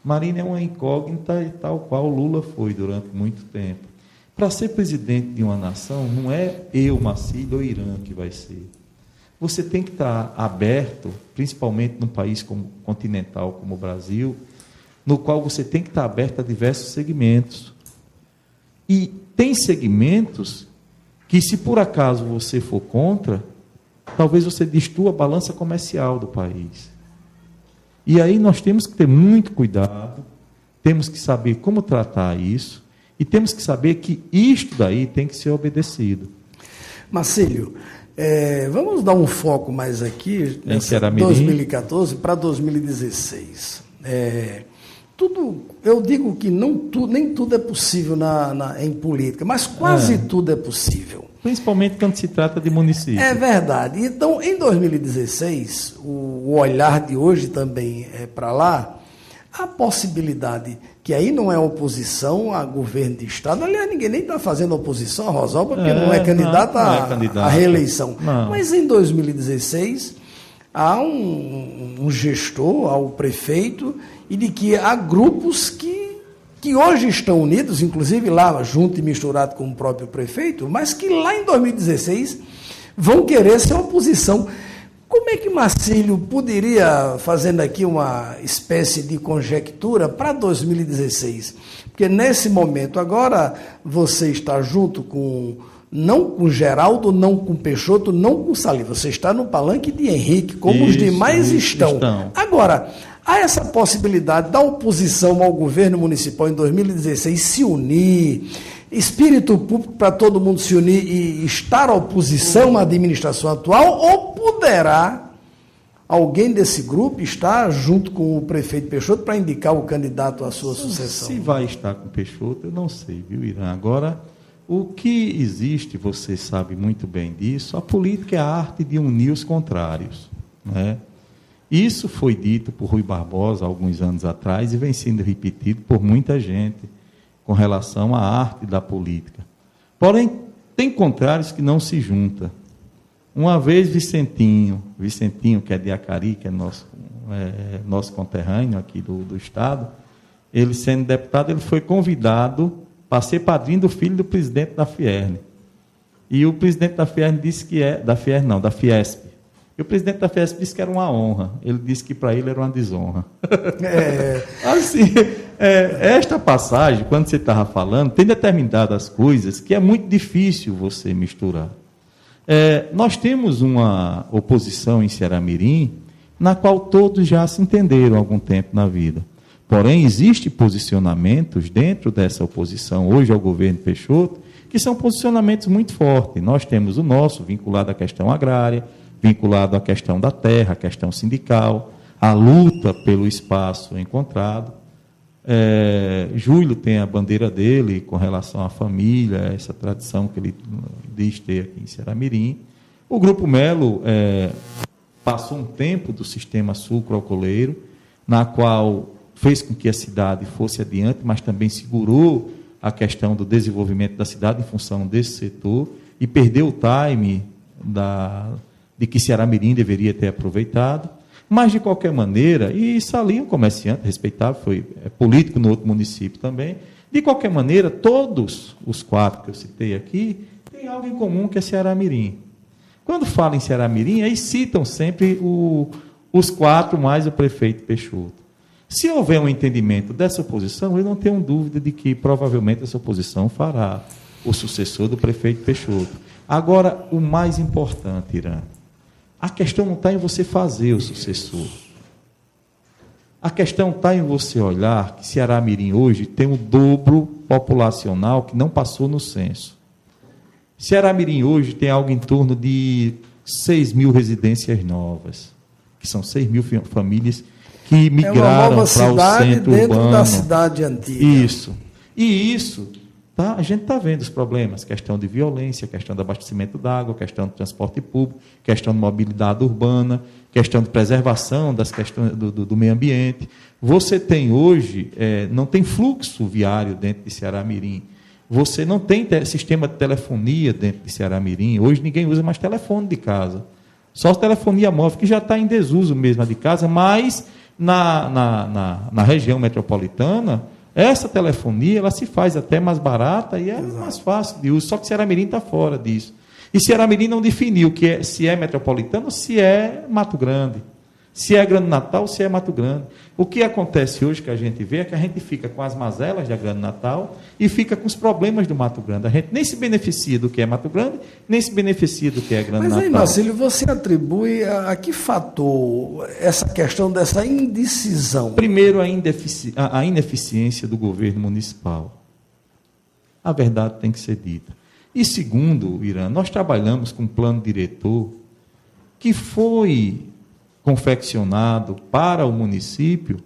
Marina é uma incógnita e tal qual Lula foi durante muito tempo. Para ser presidente de uma nação, não é eu, Marcílio ou Irã que vai ser. Você tem que estar aberto, principalmente num país continental como o Brasil, no qual você tem que estar aberto a diversos segmentos. E tem segmentos que, se por acaso você for contra, talvez você destrua a balança comercial do país. E aí nós temos que ter muito cuidado, temos que saber como tratar isso, e temos que saber que isto daí tem que ser obedecido. Marcílio, vamos dar um foco mais aqui nessa 2014 para 2016. Eu digo que nem tudo é possível em política, mas quase tudo é possível. Principalmente quando se trata de município. É verdade. Então, em 2016, o olhar de hoje também é para lá, a possibilidade, que aí não é oposição a governo de Estado, aliás, ninguém nem está fazendo oposição a Rosalba, porque não é candidato à reeleição. Não. Mas em 2016, há um gestor, há o prefeito, e de que há grupos que hoje estão unidos, inclusive lá junto e misturado com o próprio prefeito, mas que lá em 2016 vão querer ser oposição. Como é que Marcílio poderia, fazendo aqui uma espécie de conjectura para 2016? Porque nesse momento agora você está junto não com Geraldo, não com Peixoto, não com Saliba. Você está no palanque de Henrique, como os demais estão. Agora, há essa possibilidade da oposição ao governo municipal em 2016 se unir, espírito público para todo mundo se unir e estar à oposição à administração atual, ou poderá alguém desse grupo estar junto com o prefeito Peixoto para indicar o candidato à sua sucessão? Se vai estar com Peixoto, eu não sei, viu, Irã? Agora, o que existe, você sabe muito bem disso, a política é a arte de unir os contrários, né? Isso foi dito por Rui Barbosa alguns anos atrás e vem sendo repetido por muita gente com relação à arte da política. Porém, tem contrários que não se juntam. Uma vez Vicentinho, que é de Acari, que é nosso conterrâneo aqui do Estado, ele sendo deputado, ele foi convidado para ser padrinho do filho do presidente da Fiesp. E o presidente da Fiesp disse que da Fiesp. E o presidente da Fiesp disse que era uma honra. Ele disse que para ele era uma desonra. Assim, esta passagem, quando você estava falando, tem determinadas coisas que é muito difícil você misturar. Nós temos uma oposição em Ceará-Mirim, na qual todos já se entenderam há algum tempo na vida. Porém, existem posicionamentos dentro dessa oposição, hoje ao governo Peixoto, que são posicionamentos muito fortes. Nós temos o nosso, vinculado à questão agrária, vinculado à questão da terra, à questão sindical, à luta pelo espaço encontrado. Júlio tem a bandeira dele com relação à família, essa tradição que ele diz ter aqui em Ceará-Mirim. O Grupo Melo passou um tempo do sistema sucroalcooleiro, na qual fez com que a cidade fosse adiante, mas também segurou a questão do desenvolvimento da cidade em função desse setor e perdeu o time de que Ceará-Mirim deveria ter aproveitado. Mas, de qualquer maneira, e Salim, um comerciante respeitável, foi político no outro município também, de qualquer maneira, todos os 4 que eu citei aqui têm algo em comum, que é Ceará-Mirim. Quando falam em Ceará-Mirim, aí citam sempre os 4 mais o prefeito Peixoto. Se houver um entendimento dessa oposição, eu não tenho dúvida de que provavelmente essa oposição fará o sucessor do prefeito Peixoto. Agora, o mais importante, Irã, a questão não está em você fazer o sucessor. A questão está em você olhar que Ceará-Mirim hoje tem um dobro populacional que não passou no censo. Ceará-Mirim hoje tem algo em torno de 6 mil residências novas, que são 6 mil famílias que migraram para o centro dentro urbano. Da cidade antiga. Isso. E isso, a gente está vendo os problemas, questão de violência, questão de abastecimento d'água, questão de transporte público, questão de mobilidade urbana, questão de preservação das questões do meio ambiente. Você tem hoje, não tem fluxo viário dentro de Ceará-Mirim. Você não tem sistema de telefonia dentro de Ceará-Mirim. Hoje ninguém usa mais telefone de casa. Só telefonia móvel, que já está em desuso mesmo de casa, mas na região metropolitana, essa telefonia ela se faz até mais barata e é mais fácil de uso. Só que Ceará-Mirim está fora disso. E Ceará-Mirim não definiu se é metropolitano ou se é Mato Grande. Se é Grande Natal ou se é Mato Grande. O que acontece hoje que a gente vê é que a gente fica com as mazelas da Grande Natal e fica com os problemas do Mato Grande. A gente nem se beneficia do que é Mato Grande, nem se beneficia do que é Grande Natal. Mas aí, Marcílio, você atribui a que fator essa questão dessa indecisão? Primeiro, a ineficiência do governo municipal. A verdade tem que ser dita. E segundo, Irã, nós trabalhamos com um plano diretor que foi confeccionado para o município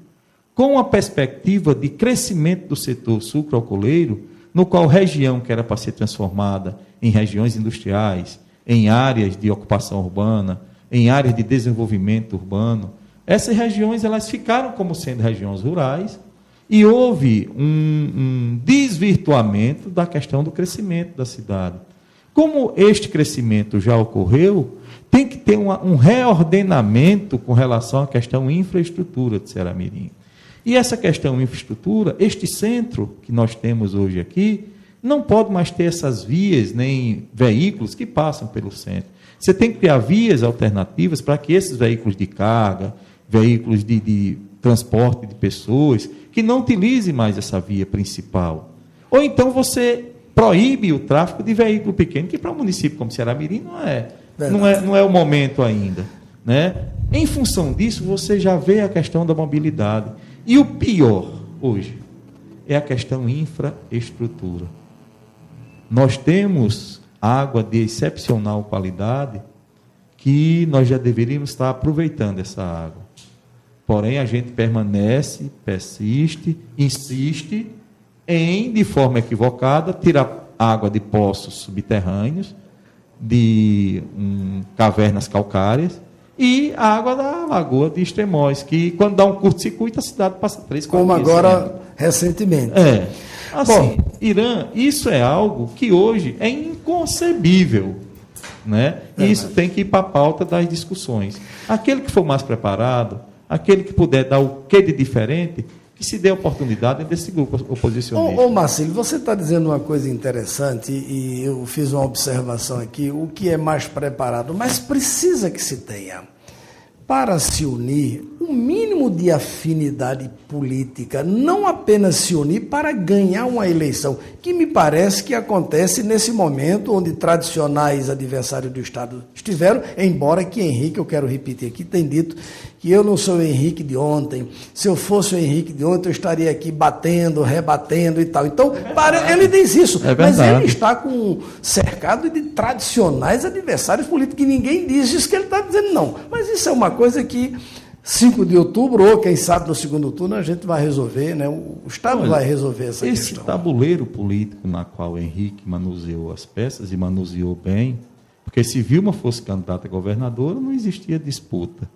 com a perspectiva de crescimento do setor sucroalcooleiro, no qual região que era para ser transformada em regiões industriais, em áreas de ocupação urbana, em áreas de desenvolvimento urbano, essas regiões elas ficaram como sendo regiões rurais e houve um desvirtuamento da questão do crescimento da cidade. Como este crescimento já ocorreu, tem que ter um reordenamento com relação à questão infraestrutura de Ceará-Mirim. E essa questão infraestrutura, este centro que nós temos hoje aqui, não pode mais ter essas vias, nem veículos que passam pelo centro. Você tem que criar vias alternativas para que esses veículos de carga, veículos de transporte de pessoas, que não utilizem mais essa via principal. Ou então você proíbe o tráfego de veículo pequeno, que para um município como Ceará-Mirim não é o momento ainda. Né? Em função disso, você já vê a questão da mobilidade. E o pior hoje é a questão infraestrutura. Nós temos água de excepcional qualidade que nós já deveríamos estar aproveitando essa água. Porém, a gente permanece, persiste, insiste em, de forma equivocada, tirar água de poços subterrâneos, de cavernas calcárias, e a água da Lagoa de Extremóis, que quando dá um curto-circuito, a cidade passa 3, 4 dias. Como agora, né? Recentemente. Assim, Irã, isso é algo que hoje é inconcebível. Né? E isso tem que ir para a pauta das discussões. Aquele que for mais preparado, aquele que puder dar o quê de diferente, que se dê a oportunidade desse grupo oposicionista. Ô Marcílio, você está dizendo uma coisa interessante e eu fiz uma observação aqui, o que é mais preparado, mas precisa que se tenha, para se unir, um mínimo de afinidade política, não apenas se unir para ganhar uma eleição, que me parece que acontece nesse momento onde tradicionais adversários do Estado estiveram, embora que Henrique, eu quero repetir aqui, tem dito que eu não sou o Henrique de ontem. Se eu fosse o Henrique de ontem, eu estaria aqui batendo, rebatendo e tal. Então, ele diz isso, mas ele está cercado de tradicionais adversários políticos, que ninguém diz isso que ele está dizendo, não. Mas isso é uma coisa que 5 de outubro, ou quem sabe no segundo turno, a gente vai resolver, né? O Estado vai resolver essa questão. Esse tabuleiro político na qual o Henrique manuseou as peças e manuseou bem, porque se Vilma fosse candidata a governadora, não existia disputa.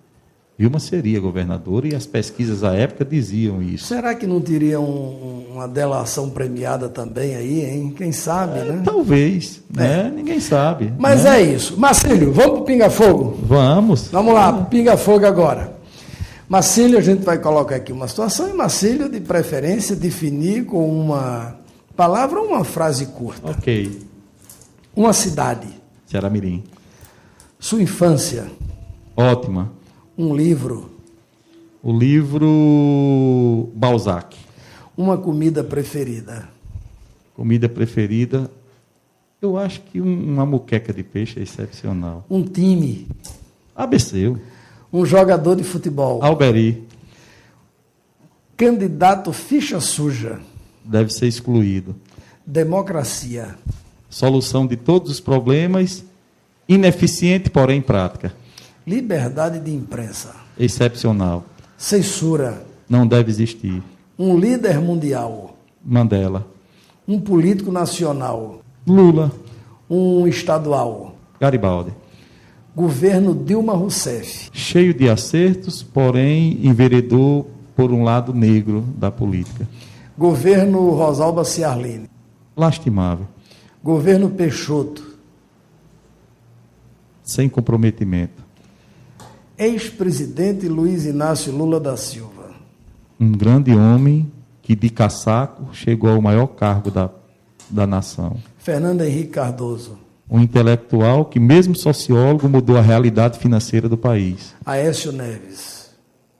Vilma seria governadora e as pesquisas à época diziam isso. Será que não teria uma delação premiada também aí, hein? Quem sabe, né? Talvez, né? Ninguém sabe. Mas né? é isso. Marcílio, vamos para o Pinga Fogo? Vamos. Vamos lá, Pinga Fogo agora. Marcílio, a gente vai colocar aqui uma situação e Marcílio, de preferência, definir com uma palavra ou uma frase curta. Ok. Uma cidade. Ceará-Mirim. Sua infância. Ótima. Um livro. O livro Balzac. Uma comida preferida. Comida preferida, eu acho que uma moqueca de peixe é excepcional. Um time. ABC. Um jogador de futebol. Alberi. Candidato ficha suja. Deve ser excluído. Democracia. Solução de todos os problemas, ineficiente, porém prática. Liberdade de imprensa. Excepcional. Censura. Não deve existir. Um líder mundial. Mandela. Um político nacional. Lula. Um estadual. Garibaldi. Governo Dilma Rousseff. Cheio de acertos, porém enveredou por um lado negro da política. Governo Rosalba Ciarline. Lastimável. Governo Peixoto. Sem comprometimento. Ex-presidente Luiz Inácio Lula da Silva. Um grande homem que de casaco chegou ao maior cargo da nação. Fernando Henrique Cardoso. Um intelectual que, mesmo sociólogo, mudou a realidade financeira do país. Aécio Neves.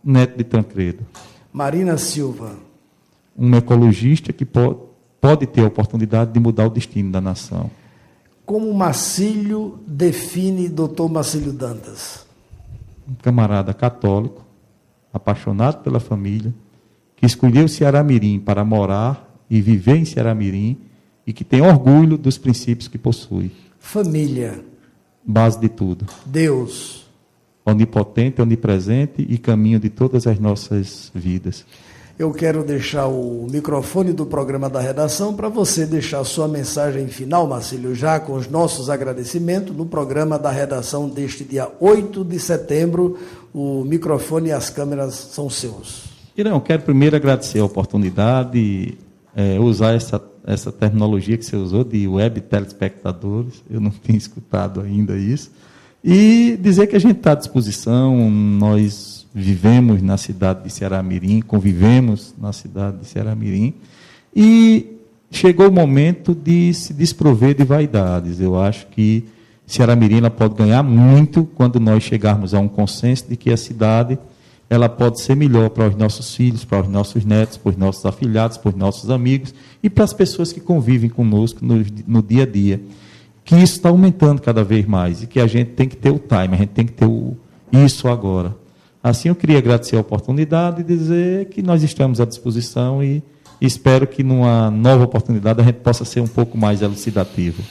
Neto de Tancredo. Marina Silva. Um ecologista que pode ter a oportunidade de mudar o destino da nação. Como Marcílio define Dr. Marcílio Dantas? Um camarada católico, apaixonado pela família, que escolheu Ceará-Mirim para morar e viver em Ceará-Mirim e que tem orgulho dos princípios que possui. Família. Base de tudo. Deus. Onipotente, onipresente e caminho de todas as nossas vidas. Eu quero deixar o microfone do programa da redação para você deixar sua mensagem final, Marcílio, já com os nossos agradecimentos no programa da redação deste dia 8 de setembro. O microfone e as câmeras são seus. Irão, quero primeiro agradecer a oportunidade, usar essa terminologia que você usou de web telespectadores, eu não tinha escutado ainda isso, e dizer que a gente está à disposição. Nós vivemos na cidade de Ceará-Mirim, convivemos na cidade de Ceará-Mirim, e chegou o momento de se desprover de vaidades. Eu acho que Ceará-Mirim pode ganhar muito quando nós chegarmos a um consenso de que a cidade ela pode ser melhor para os nossos filhos, para os nossos netos, para os nossos afilhados, para os nossos amigos e para as pessoas que convivem conosco no dia a dia. Que isso está aumentando cada vez mais e que a gente tem que ter o time, a gente tem que ter isso agora. Assim, eu queria agradecer a oportunidade e dizer que nós estamos à disposição e espero que numa nova oportunidade a gente possa ser um pouco mais elucidativo.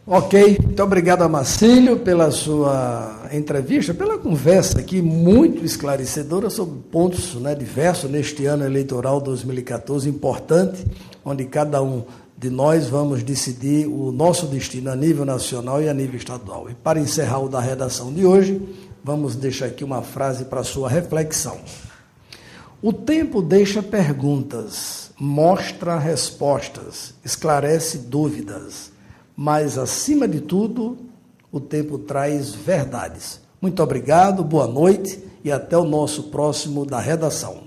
Ok, muito obrigado a Marcílio pela sua entrevista, pela conversa aqui muito esclarecedora sobre pontos, né, diversos neste ano eleitoral 2014, importante, onde cada um de nós vamos decidir o nosso destino a nível nacional e a nível estadual. E para encerrar o da redação de hoje, vamos deixar aqui uma frase para sua reflexão. O tempo deixa perguntas, mostra respostas, esclarece dúvidas, mas, acima de tudo, o tempo traz verdades. Muito obrigado, boa noite e até o nosso próximo da redação.